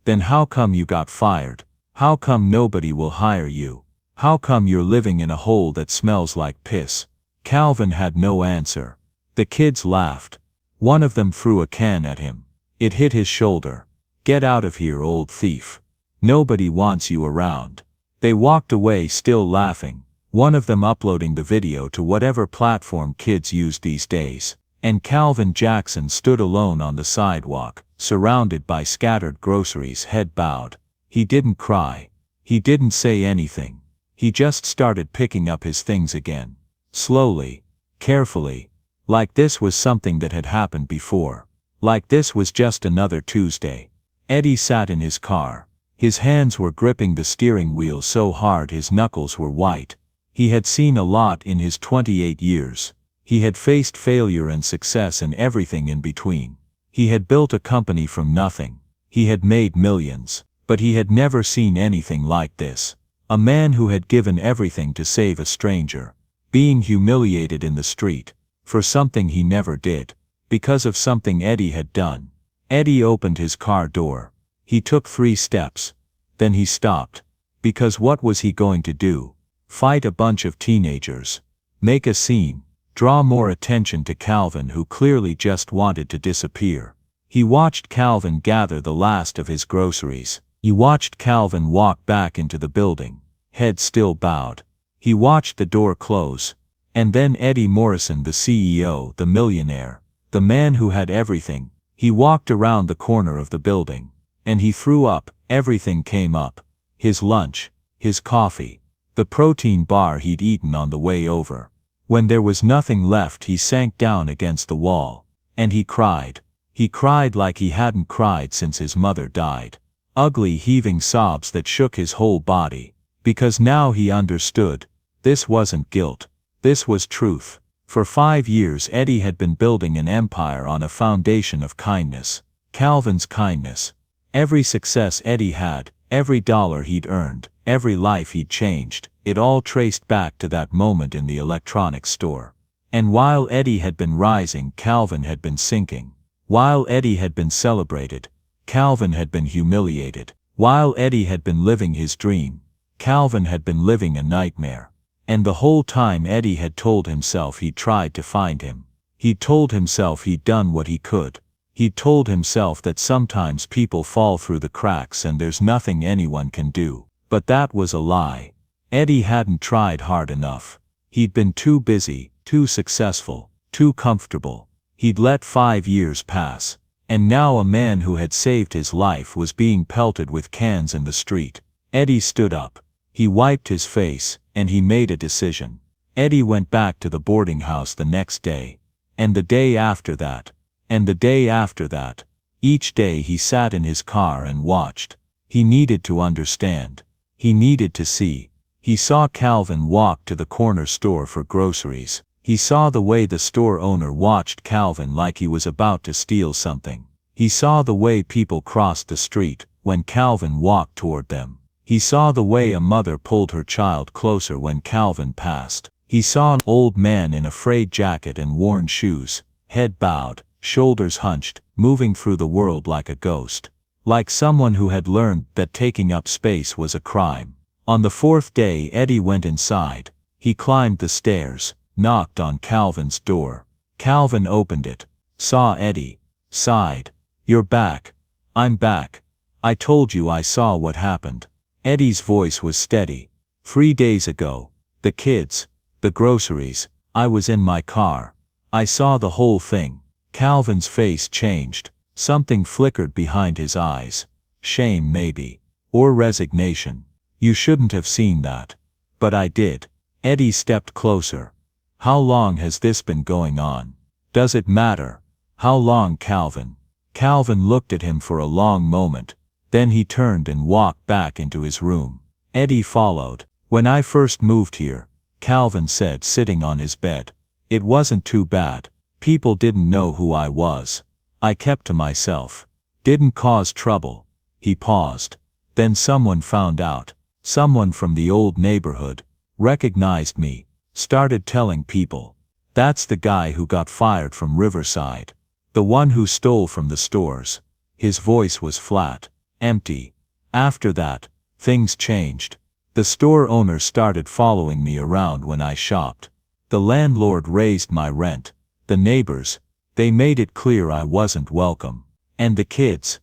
"Then how come you got fired? How come nobody will hire you? How come you're living in a hole that smells like piss?" Calvin had no answer. The kids laughed. One of them threw a can at him. It hit his shoulder. "Get out of here, old thief. Nobody wants you around." They walked away still laughing. One of them uploading the video to whatever platform kids use these days. And Calvin Jackson stood alone on the sidewalk, surrounded by scattered groceries, head bowed. He didn't cry. He didn't say anything. He just started picking up his things again. Slowly. Carefully. Like this was something that had happened before. Like this was just another Tuesday. Eddie sat in his car. His hands were gripping the steering wheel so hard his knuckles were white. He had seen a lot in his 28 years. He had faced failure and success and everything in between. He had built a company from nothing. He had made millions. But he had never seen anything like this. A man who had given everything to save a stranger. Being humiliated in the street. For something he never did. Because of something Eddie had done. Eddie opened his car door. He took 3 steps. Then he stopped. Because what was he going to do? Fight a bunch of teenagers? Make a scene? Draw more attention to Calvin, who clearly just wanted to disappear? He watched Calvin gather the last of his groceries. He watched Calvin walk back into the building, head still bowed. He watched the door close. And then Eddie Morrison, the CEO, the millionaire, the man who had everything, he walked around the corner of the building. And he threw up. Everything came up. His lunch, his coffee, the protein bar he'd eaten on the way over. When there was nothing left, he sank down against the wall. And he cried. He cried like he hadn't cried since his mother died. Ugly heaving sobs that shook his whole body. Because now he understood. This wasn't guilt. This was truth. For 5 years Eddie had been building an empire on a foundation of kindness. Calvin's kindness. Every success Eddie had, every dollar he'd earned, every life he'd changed, it all traced back to that moment in the electronics store. And while Eddie had been rising, Calvin had been sinking. While Eddie had been celebrated, Calvin had been humiliated. While Eddie had been living his dream, Calvin had been living a nightmare. And the whole time Eddie had told himself he'd tried to find him. He'd told himself he'd done what he could. He'd told himself that sometimes people fall through the cracks and there's nothing anyone can do. But that was a lie. Eddie hadn't tried hard enough. He'd been too busy, too successful, too comfortable. He'd let 5 years pass. And now a man who had saved his life was being pelted with cans in the street. Eddie stood up. He wiped his face, and he made a decision. Eddie went back to the boarding house the next day. And the day after that. And the day after that. Each day he sat in his car and watched. He needed to understand. He needed to see. He saw Calvin walk to the corner store for groceries. He saw the way the store owner watched Calvin like he was about to steal something. He saw the way people crossed the street when Calvin walked toward them. He saw the way a mother pulled her child closer when Calvin passed. He saw an old man in a frayed jacket and worn shoes, head bowed, shoulders hunched, moving through the world like a ghost. Like someone who had learned that taking up space was a crime. On the 4th day Eddie went inside. He climbed the stairs, knocked on Calvin's door. Calvin opened it, saw Eddie, sighed. "You're back." "I'm back. I told you I saw what happened." Eddie's voice was steady. 3 days ago. The kids. The groceries. I was in my car. I saw the whole thing." Calvin's face changed. Something flickered behind his eyes. Shame maybe. Or resignation. "You shouldn't have seen that." "But I did." Eddie stepped closer. "How long has this been going on? Does it matter?" "How long, Calvin?" Calvin looked at him for a long moment. Then he turned and walked back into his room. Eddie followed. "When I first moved here," Calvin said, sitting on his bed, "it wasn't too bad. People didn't know who I was. I kept to myself. Didn't cause trouble." He paused. "Then someone found out. Someone from the old neighborhood. Recognized me. Started telling people. That's the guy who got fired from Riverside. The one who stole from the stores." His voice was flat. Empty. "After that, things changed. The store owner started following me around when I shopped. The landlord raised my rent. The neighbors, they made it clear I wasn't welcome. And the kids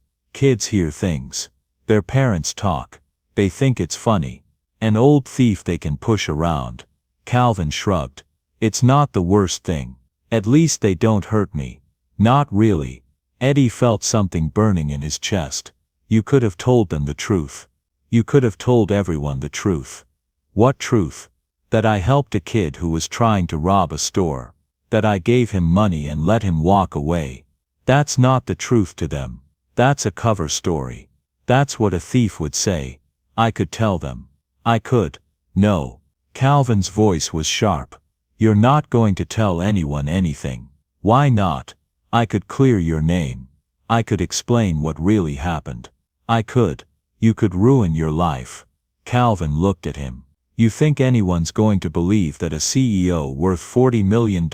hear things. Their parents talk. They think it's funny. An old thief they can push around." Calvin shrugged. "It's not the worst thing. At least they don't hurt me." "Not really." Eddie felt something burning in his chest. "You could have told them the truth. You could have told everyone the truth." "What truth?" "That I helped a kid who was trying to rob a store. That I gave him money and let him walk away. That's not the truth to them. That's a cover story. That's what a thief would say. I could tell them. I could." "No." Calvin's voice was sharp. "You're not going to tell anyone anything." "Why not?" "I could clear your name. I could explain what really happened. I could. You could ruin your life." Calvin looked at him. "You think anyone's going to believe that a CEO worth $40 million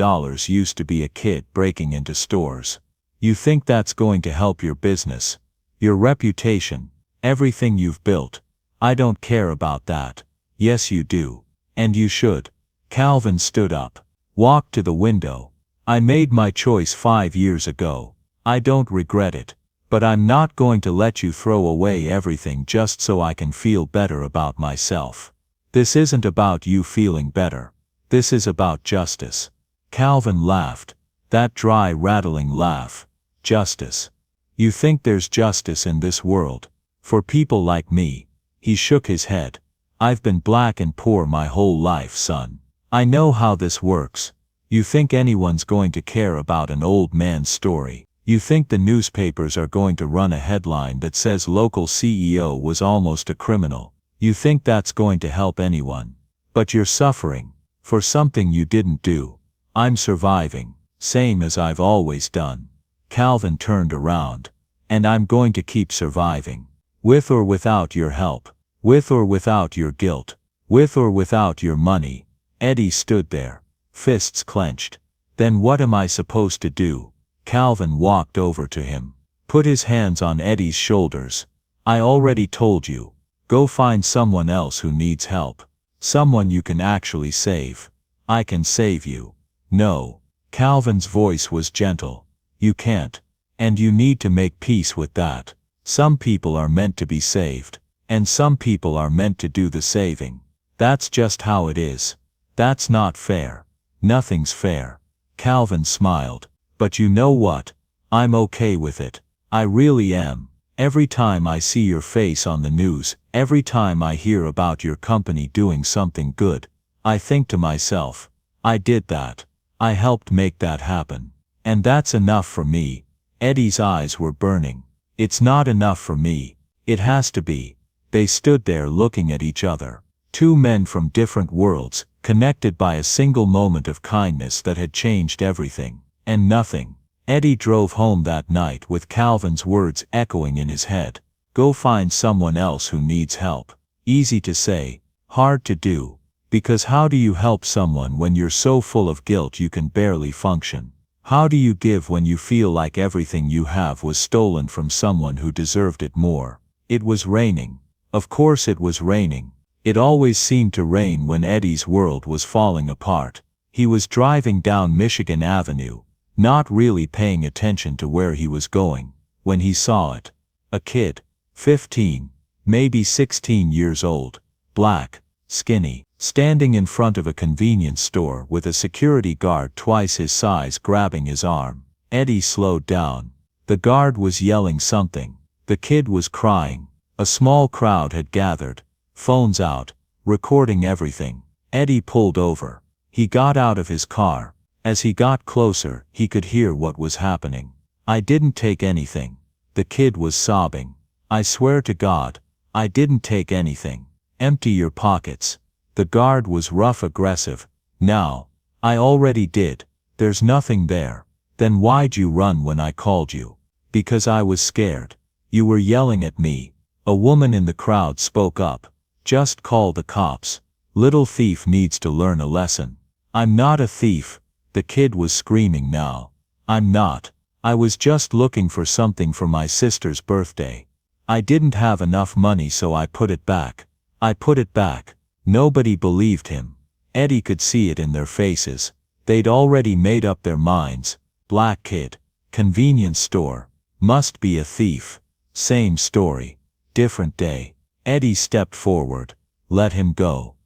used to be a kid breaking into stores? You think that's going to help your business? Your reputation? Everything you've built? I don't care about that." "Yes you do. And you should." Calvin stood up. Walked to the window. "I made my choice 5 years ago. I don't regret it. But I'm not going to let you throw away everything just so I can feel better about myself. This isn't about you feeling better. This is about justice." Calvin laughed. That dry, rattling laugh. "Justice? You think there's justice in this world? For people like me?" He shook his head. "I've been black and poor my whole life, son. I know how this works. You think anyone's going to care about an old man's story? You think the newspapers are going to run a headline that says local CEO was almost a criminal? You think that's going to help anyone? But you're suffering. For something you didn't do. I'm surviving, same as I've always done. Calvin turned around. And I'm going to keep surviving. With or without your help. With or without your guilt. With or without your money. Eddie stood there, fists clenched. Then what am I supposed to do? Calvin walked over to him, put his hands on Eddie's shoulders. I already told you. Go find someone else who needs help. Someone you can actually save. I can save you. No. Calvin's voice was gentle. You can't. And you need to make peace with that. Some people are meant to be saved. And some people are meant to do the saving. That's just how it is. That's not fair. Nothing's fair. Calvin smiled. But you know what? I'm okay with it. I really am. Every time I see your face on the news, every time I hear about your company doing something good, I think to myself, I did that. I helped make that happen. And that's enough for me. Eddie's eyes were burning. It's not enough for me. It has to be. They stood there looking at each other. Two men from different worlds, connected by a single moment of kindness that had changed everything. And nothing. Eddie drove home that night with Calvin's words echoing in his head. Go find someone else who needs help. Easy to say, hard to do. Because how do you help someone when you're so full of guilt you can barely function? How do you give when you feel like everything you have was stolen from someone who deserved it more? It was raining. Of course it was raining. It always seemed to rain when Eddie's world was falling apart. He was driving down Michigan Avenue, not really paying attention to where he was going, when he saw it. A kid, 15, maybe 16 years old, black, skinny, standing in front of a convenience store with a security guard twice his size grabbing his arm. Eddie slowed down. The guard was yelling something. The kid was crying. A small crowd had gathered, phones out, recording everything. Eddie pulled over. He got out of his car. As he got closer, he could hear what was happening. I didn't take anything. The kid was sobbing. I swear to God, I didn't take anything. Empty your pockets. The guard was rough aggressive. Now, I already did. There's nothing there. Then why'd you run when I called you? Because I was scared. You were yelling at me. A woman in the crowd spoke up. Just call the cops. Little thief needs to learn a lesson. I'm not a thief. The kid was screaming now. I'm not. I was just looking for something for my sister's birthday. I didn't have enough money so I put it back. I put it back. Nobody believed him. Eddie could see it in their faces. They'd already made up their minds. Black kid. Convenience store. Must be a thief. Same story. Different day. Eddie stepped forward. Let him go.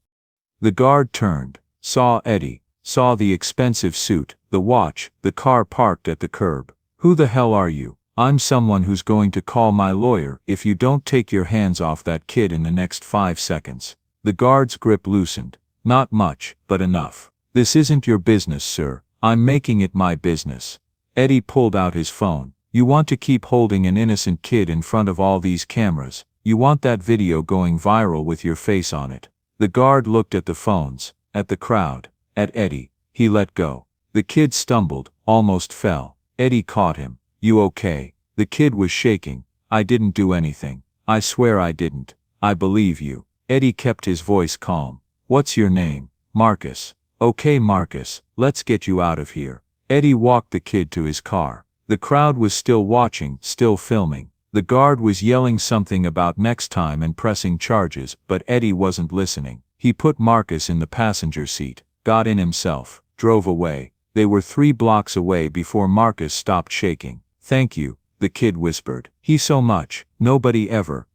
The guard turned, saw Eddie, saw the expensive suit, the watch, the car parked at the curb. Who the hell are you? I'm someone who's going to call my lawyer if you don't take your hands off that kid in the next 5 seconds. The guard's grip loosened. Not much, but enough. This isn't your business, sir. I'm making it my business. Eddie pulled out his phone. You want to keep holding an innocent kid in front of all these cameras. You want that video going viral with your face on it. The guard looked at the phones, at the crowd, at Eddie. He let go. The kid stumbled, almost fell. Eddie caught him. You okay? The kid was shaking. I didn't do anything. I swear I didn't. I believe you. Eddie kept his voice calm. What's your name? Marcus. Okay, Marcus, let's get you out of here. Eddie walked the kid to his car. The crowd was still watching, still filming. The guard was yelling something about next time and pressing charges, but Eddie wasn't listening. He put Marcus in the passenger seat, got in himself, drove away. They were 3 blocks away before Marcus stopped shaking. Thank you, the kid whispered. He so much. Nobody ever.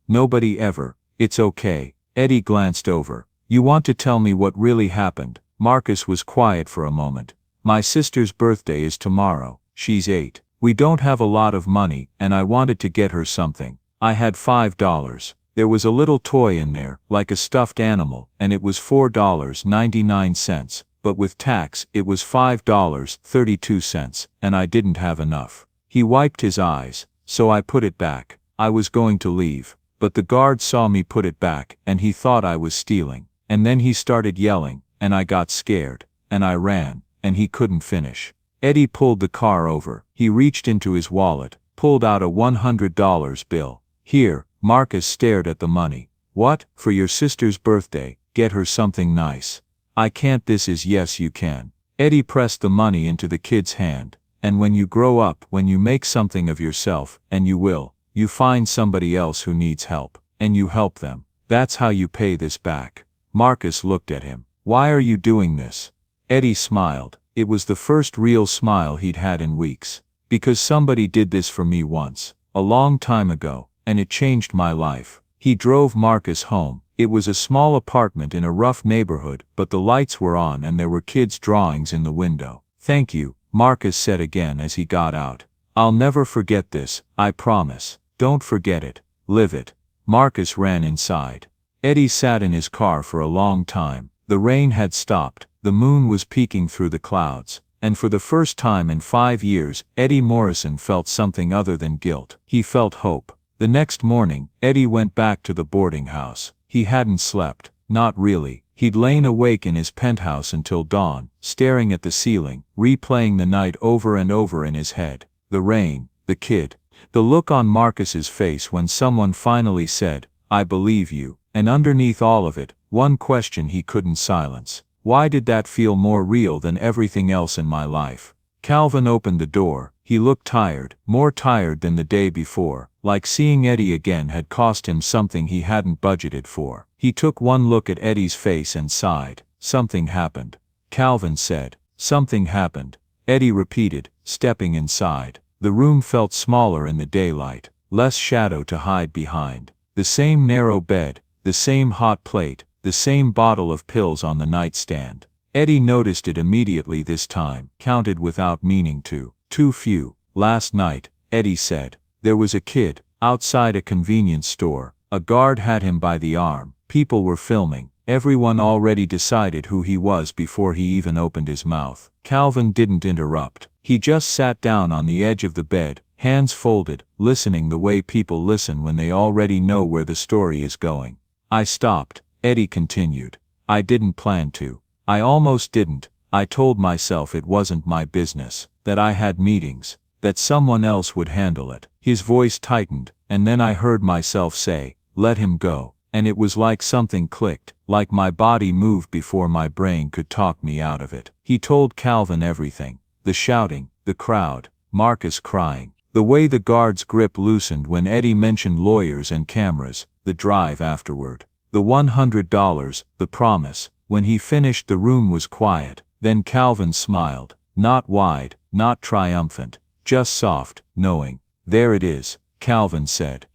It's okay. Eddie glanced over. You want to tell me what really happened? Marcus was quiet for a moment. My sister's birthday is tomorrow. She's 8. We don't have a lot of money, and I wanted to get her something. I had $5. There was a little toy in there, like a stuffed animal, and it was $4.99, but with tax it was $5.32, and I didn't have enough. He wiped his eyes, so I put it back. I was going to leave, but the guard saw me put it back, and he thought I was stealing. And then he started yelling, and I got scared, and I ran, and he couldn't finish. Eddie pulled the car over. He reached into his wallet, pulled out a $100 bill. Here, Marcus stared at the money. What? For your sister's birthday, get her something nice. I can't. This is yes you can. Eddie pressed the money into the kid's hand. And when you grow up, when you make something of yourself, and you will, you find somebody else who needs help, and you help them. That's how you pay this back. Marcus looked at him. Why are you doing this? Eddie smiled. It was the first real smile he'd had in weeks. Because somebody did this for me once, a long time ago, and it changed my life. He drove Marcus home. It was a small apartment in a rough neighborhood, but the lights were on and there were kids' drawings in the window. Thank you, Marcus said again as he got out. I'll never forget this, I promise. Don't forget it. Live it. Marcus ran inside. Eddie sat in his car for a long time. The rain had stopped, the moon was peeking through the clouds, and for the first time in 5 years, Eddie Morrison felt something other than guilt. He felt hope. The next morning, Eddie went back to the boarding house. He hadn't slept, not really. He'd lain awake in his penthouse until dawn, staring at the ceiling, replaying the night over and over in his head. The rain, the kid, the look on Marcus's face when someone finally said, I believe you, and underneath all of it, one question he couldn't silence. Why did that feel more real than everything else in my life? Calvin opened the door. He looked tired, more tired than the day before, like seeing Eddie again had cost him something he hadn't budgeted for. He took one look at Eddie's face and sighed. Something happened. Calvin said. Something happened. Eddie repeated, stepping inside. The room felt smaller in the daylight, less shadow to hide behind. The same narrow bed, the same hot plate, the same bottle of pills on the nightstand. Eddie noticed it immediately this time, counted without meaning to. Too few. Last night, Eddie said, there was a kid, outside a convenience store. A guard had him by the arm. People were filming. Everyone already decided who he was before he even opened his mouth. Calvin didn't interrupt. He just sat down on the edge of the bed, hands folded, listening the way people listen when they already know where the story is going. I stopped, Eddie continued. I didn't plan to. I almost didn't. I told myself it wasn't my business, that I had meetings, that someone else would handle it. His voice tightened, and then I heard myself say, let him go. And it was like something clicked, like my body moved before my brain could talk me out of it. He told Calvin everything. The shouting, the crowd, Marcus crying, the way the guard's grip loosened when Eddie mentioned lawyers and cameras, the drive afterward, the $100, the promise. When he finished, the room was quiet. Then Calvin smiled, not wide, not triumphant, just soft, knowing. There it is, Calvin said.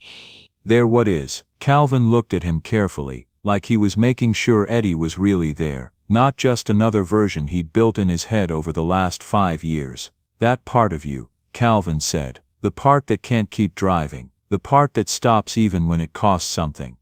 There what is? Calvin looked at him carefully, like he was making sure Eddie was really there, not just another version he'd built in his head over the last 5 years. That part of you, Calvin said, the part that can't keep driving, the part that stops even when it costs something.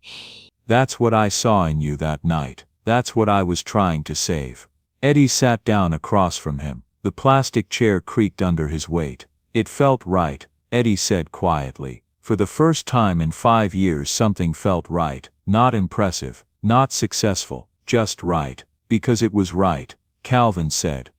That's what I saw in you that night. That's what I was trying to save. Eddie sat down across from him. The plastic chair creaked under his weight. It felt right, Eddie said quietly. For the first time in 5 years something felt right, not impressive, not successful, just right. Because it was right, Calvin said.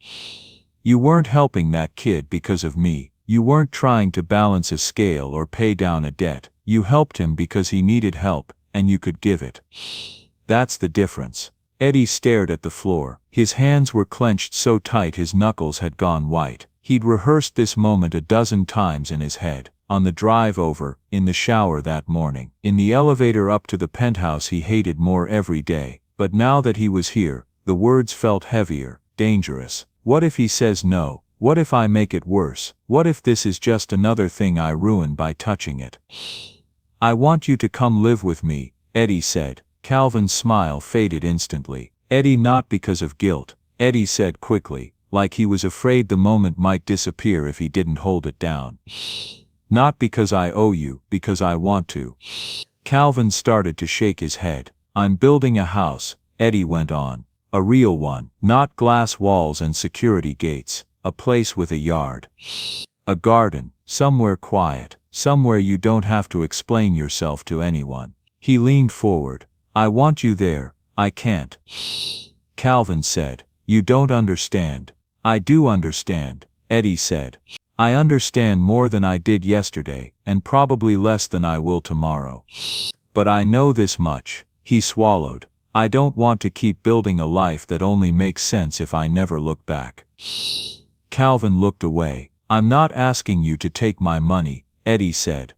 You weren't helping that kid because of me. You weren't trying to balance a scale or pay down a debt. You helped him because he needed help, and you could give it. That's the difference. Eddie stared at the floor. His hands were clenched so tight his knuckles had gone white. He'd rehearsed this moment a dozen times in his head. On the drive over, in the shower that morning, in the elevator up to the penthouse he hated more every day. But now that he was here, the words felt heavier, dangerous. What if he says no? What if I make it worse? What if this is just another thing I ruin by touching it? I want you to come live with me, Eddie said. Calvin's smile faded instantly. Eddie, not because of guilt, Eddie said quickly, like he was afraid the moment might disappear if he didn't hold it down. Not because I owe you, because I want to. Calvin started to shake his head. I'm building a house, Eddie went on. A real one, not glass walls and security gates. A place with a yard. A garden, somewhere quiet, somewhere you don't have to explain yourself to anyone. He leaned forward. I want you there. I can't. Calvin said. You don't understand. I do understand, Eddie said. I understand more than I did yesterday, and probably less than I will tomorrow. But I know this much, he swallowed. I don't want to keep building a life that only makes sense if I never look back. Calvin looked away. I'm not asking you to take my money, Eddie said.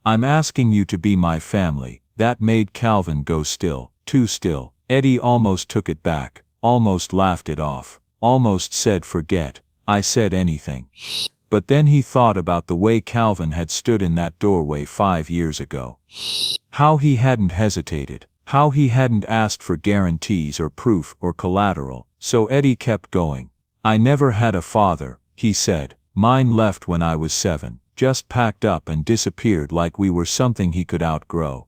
I'm asking you to be my family. That made Calvin go still, too still. Eddie almost took it back, almost laughed it off, almost said forget I said anything. But then he thought about the way Calvin had stood in that doorway 5 years ago. How he hadn't hesitated, how he hadn't asked for guarantees or proof or collateral. So Eddie kept going. I never had a father, he said. Mine left when I was 7, just packed up and disappeared like we were something he could outgrow.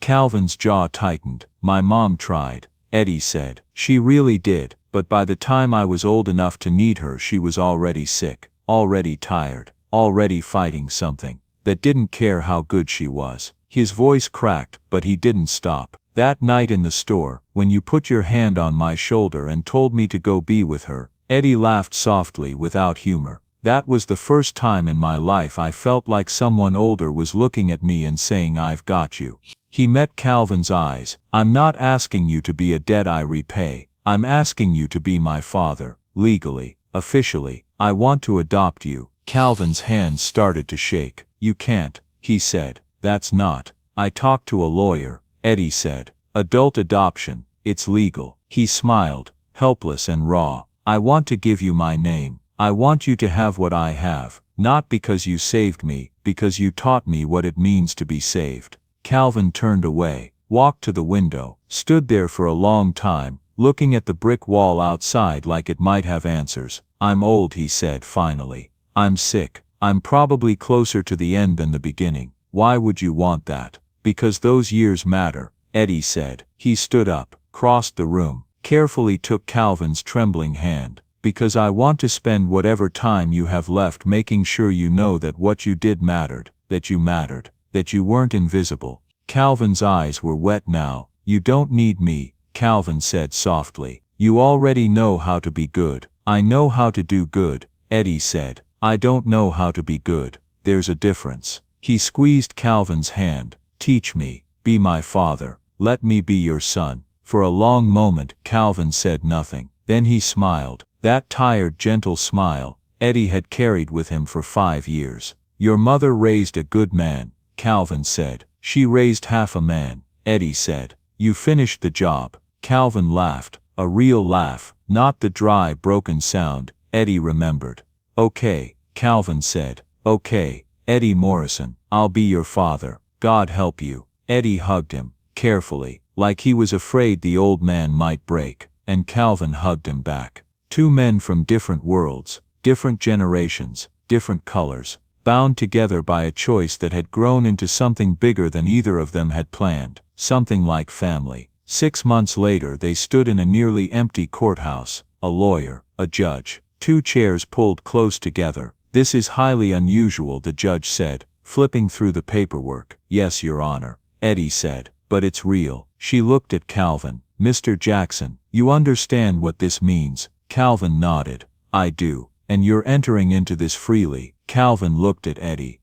Calvin's jaw tightened. My mom tried, Eddie said. She really did, but by the time I was old enough to need her she was already sick, already tired, already fighting something that didn't care how good she was. His voice cracked, but he didn't stop. That night in the store, when you put your hand on my shoulder and told me to go be with her, Eddie laughed softly without humor. That was the first time in my life I felt like someone older was looking at me and saying I've got you. He met Calvin's eyes. I'm not asking you to be a debt I repay. I'm asking you to be my father, legally, officially. I want to adopt you. Calvin's hands started to shake. You can't, he said. That's not. I talked to a lawyer, Eddie said. Adult adoption, it's legal. He smiled, helpless and raw. I want to give you my name. I want you to have what I have, not because you saved me, because you taught me what it means to be saved. Calvin turned away, walked to the window, stood there for a long time, looking at the brick wall outside like it might have answers. I'm old, he said finally. I'm sick. I'm probably closer to the end than the beginning. Why would you want that? Because those years matter, Eddie said. He stood up, crossed the room, carefully took Calvin's trembling hand. Because I want to spend whatever time you have left making sure you know that what you did mattered, that you mattered, that you weren't invisible. Calvin's eyes were wet now. You don't need me, Calvin said softly. You already know how to be good. I know how to do good, Eddie said. I don't know how to be good. There's a difference. He squeezed Calvin's hand. Teach me. Be my father. Let me be your son. For a long moment, Calvin said nothing. Then he smiled. That tired, gentle smile Eddie had carried with him for 5 years. Your mother raised a good man, Calvin said. She raised half a man, Eddie said. You finished the job. Calvin laughed, a real laugh, not the dry, broken sound Eddie remembered. Okay, Calvin said. Okay, Eddie Morrison, I'll be your father. God help you. Eddie hugged him, carefully, like he was afraid the old man might break, and Calvin hugged him back. 2 men from different worlds, different generations, different colors, bound together by a choice that had grown into something bigger than either of them had planned, something like family. 6 months later they stood in a nearly empty courthouse, a lawyer, a judge, 2 chairs pulled close together. This is highly unusual, the judge said, flipping through the paperwork. Yes, Your Honor, Eddie said, but it's real. She looked at Calvin. Mr. Jackson, you understand what this means? Calvin nodded. I do. And you're entering into this freely. Calvin looked at Eddie.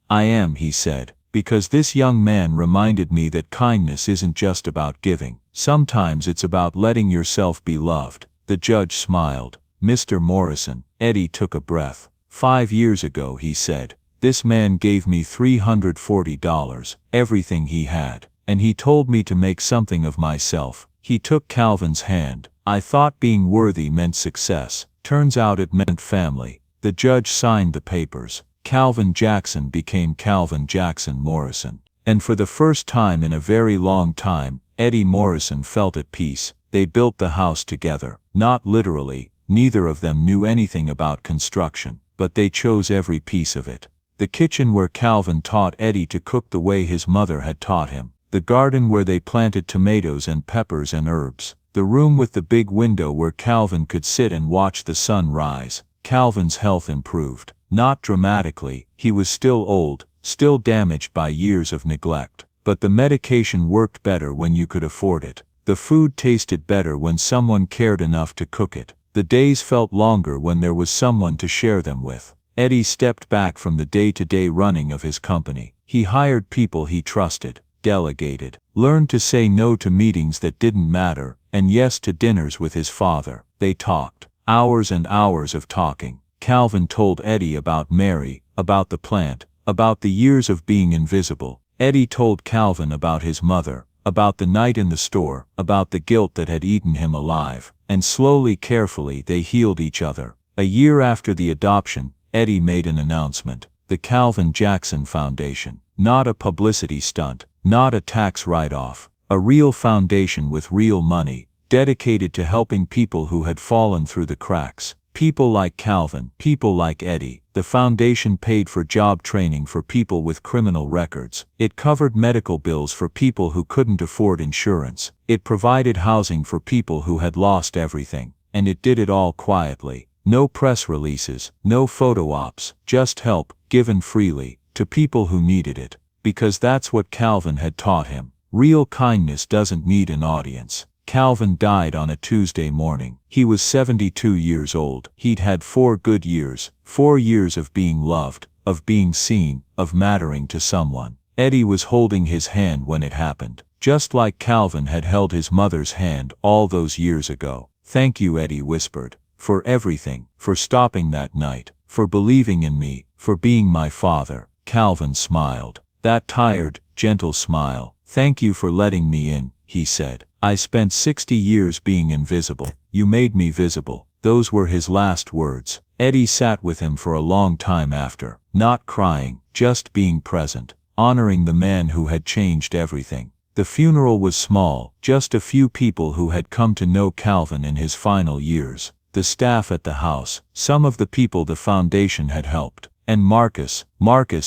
I am, he said, because this young man reminded me that kindness isn't just about giving. Sometimes it's about letting yourself be loved. The judge smiled. Mr. Morrison, Eddie took a breath. 5 years ago, he said, this man gave me $340, everything he had, and he told me to make something of myself. He took Calvin's hand. I thought being worthy meant success. Turns out it meant family. The judge signed the papers. Calvin Jackson became Calvin Jackson Morrison. And for the first time in a very long time, Eddie Morrison felt at peace. They built the house together. Not literally, neither of them knew anything about construction, but they chose every piece of it. The kitchen where Calvin taught Eddie to cook the way his mother had taught him. The garden where they planted tomatoes and peppers and herbs. The room with the big window where Calvin could sit and watch the sun rise. Calvin's health improved. Not dramatically. He was still old, still damaged by years of neglect. But the medication worked better when you could afford it. The food tasted better when someone cared enough to cook it. The days felt longer when there was someone to share them with. Eddie stepped back from the day-to-day running of his company. He hired people he trusted, delegated, learned to say no to meetings that didn't matter, and yes to dinners with his father. They talked. Hours and hours of talking. Calvin told Eddie about Mary, about the plant, about the years of being invisible. Eddie told Calvin about his mother, about the night in the store, about the guilt that had eaten him alive. And slowly, carefully, they healed each other. A year after the adoption, Eddie made an announcement. The Calvin Jackson Foundation. Not a publicity stunt, not a tax write-off. A real foundation with real money, dedicated to helping people who had fallen through the cracks. People like Calvin, people like Eddie. The foundation paid for job training for people with criminal records. It covered medical bills for people who couldn't afford insurance. It provided housing for people who had lost everything. And it did it all quietly. No press releases, no photo ops, just help, given freely, to people who needed it. Because that's what Calvin had taught him. Real kindness doesn't need an audience. Calvin died on a Tuesday morning. He was 72 years old. He'd had 4 good years, 4 years of being loved, of being seen, of mattering to someone. Eddie was holding his hand when it happened, just like Calvin had held his mother's hand all those years ago. "Thank you," Eddie whispered, "for everything, for stopping that night, for believing in me, for being my father." Calvin smiled. That tired, gentle smile. "Thank you for letting me in," he said. "I spent 60 years being invisible. You made me visible." Those were his last words. Eddie sat with him for a long time after, not crying, just being present, honoring the man who had changed everything. The funeral was small, just a few people who had come to know Calvin in his final years. The staff at the house, some of the people the foundation had helped, and Marcus,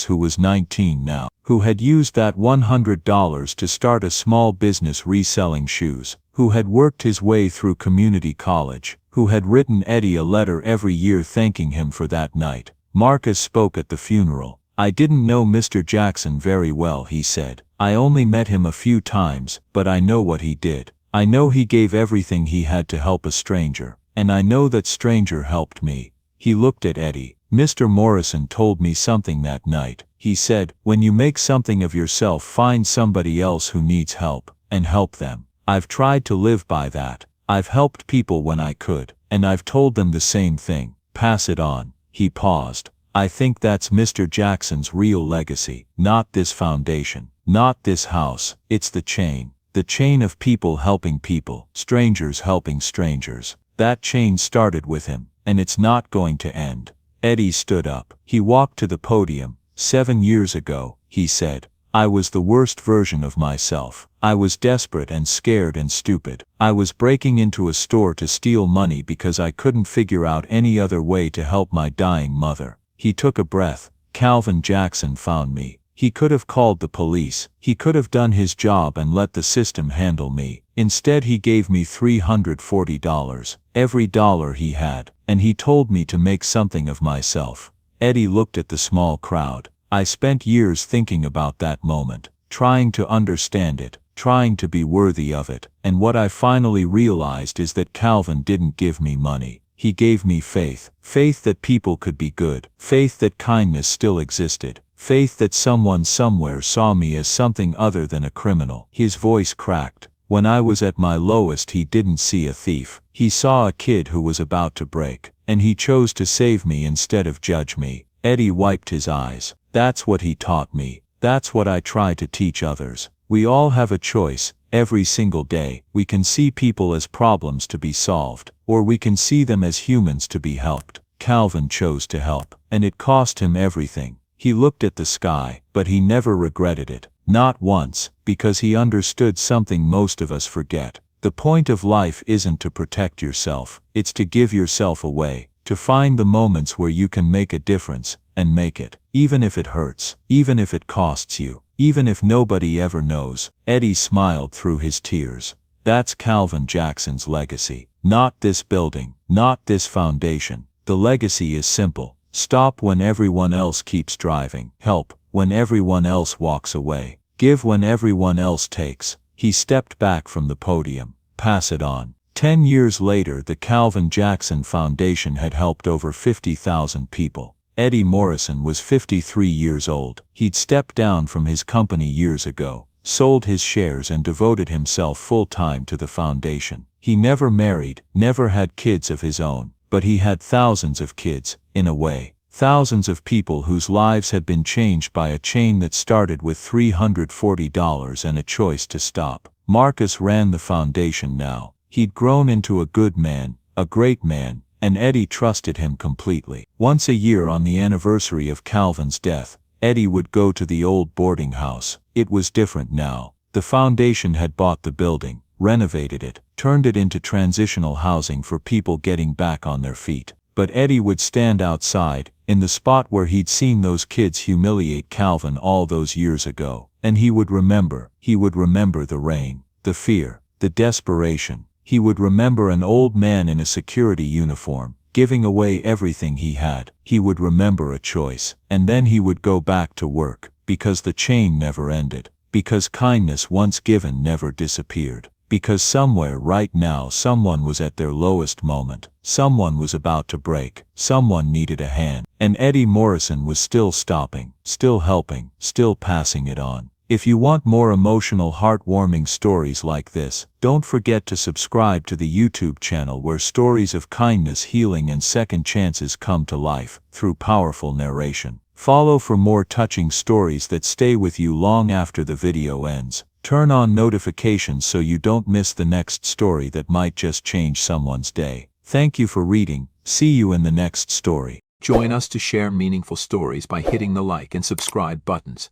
who was 19 now, who had used that $100 to start a small business reselling shoes, who had worked his way through community college, who had written Eddie a letter every year thanking him for that night. Marcus spoke at the funeral. "I didn't know Mr. Jackson very well," he said. "I only met him a few times, but I know what he did. I know he gave everything he had to help a stranger, and I know that stranger helped me." He looked at Eddie. "Mr. Morrison told me something that night," he said. "When you make something of yourself, find somebody else who needs help, and help them. I've tried to live by that. I've helped people when I could, and I've told them the same thing. Pass it on." He paused. "I think that's Mr. Jackson's real legacy. Not this foundation, not this house. It's the chain of people helping people, strangers helping strangers. That chain started with him, and it's not going to end." Eddie stood up. He walked to the podium. 7 years ago," he said, "I was the worst version of myself. I was desperate and scared and stupid. I was breaking into a store to steal money because I couldn't figure out any other way to help my dying mother." He took a breath. "Calvin Jackson found me. He could have called the police. He could have done his job and let the system handle me. Instead he gave me $340, every dollar he had, and he told me to make something of myself." Eddie looked at the small crowd. "I spent years thinking about that moment, trying to understand it, trying to be worthy of it, and what I finally realized is that Calvin didn't give me money. He gave me faith. Faith that people could be good. Faith that kindness still existed. Faith that someone somewhere saw me as something other than a criminal." His voice cracked. "When I was at my lowest, he didn't see a thief. He saw a kid who was about to break, and he chose to save me instead of judge me." Eddie wiped his eyes. "That's what he taught me. That's what I try to teach others. We all have a choice. Every single day, we can see people as problems to be solved, or we can see them as humans to be helped." Calvin chose to help, and it cost him everything. He looked at the sky, but he never regretted it. Not once, because he understood something most of us forget. The point of life isn't to protect yourself, it's to give yourself away, to find the moments where you can make a difference, and make it, even if it hurts, even if it costs you, even if nobody ever knows. Eddie smiled through his tears. That's Calvin Jackson's legacy. Not this building, not this foundation. The legacy is simple. Stop when everyone else keeps driving. Help when everyone else walks away. Give when everyone else takes. He stepped back from the podium. Pass it on. 10 years later, the Calvin Jackson Foundation had helped over 50,000 people. Eddie Morrison was 53 years old. He'd stepped down from his company years ago, sold his shares and devoted himself full-time to the foundation. He never married, never had kids of his own, but he had thousands of kids, in a way. Thousands of people whose lives had been changed by a chain that started with $340 and a choice to stop. Marcus ran the foundation now. He'd grown into a good man, a great man, and Eddie trusted him completely. Once a year on the anniversary of Calvin's death, Eddie would go to the old boarding house. It was different now. The foundation had bought the building, renovated it, turned it into transitional housing for people getting back on their feet. But Eddie would stand outside, in the spot where he'd seen those kids humiliate Calvin all those years ago, and he would remember the rain, the fear, the desperation. He would remember an old man in a security uniform, giving away everything he had. He would remember a choice, and then he would go back to work, because the chain never ended, because kindness once given never disappeared, because somewhere right now someone was at their lowest moment, someone was about to break, someone needed a hand, and Eddie Morrison was still stopping, still helping, still passing it on. If you want more emotional, heartwarming stories like this, don't forget to subscribe to the YouTube channel where stories of kindness, healing and second chances come to life through powerful narration. Follow for more touching stories that stay with you long after the video ends. Turn on notifications so you don't miss the next story that might just change someone's day. Thank you for reading. See you in the next story. Join us to share meaningful stories by hitting the like and subscribe buttons.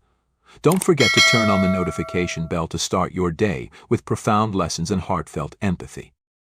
Don't forget to turn on the notification bell to start your day with profound lessons and heartfelt empathy.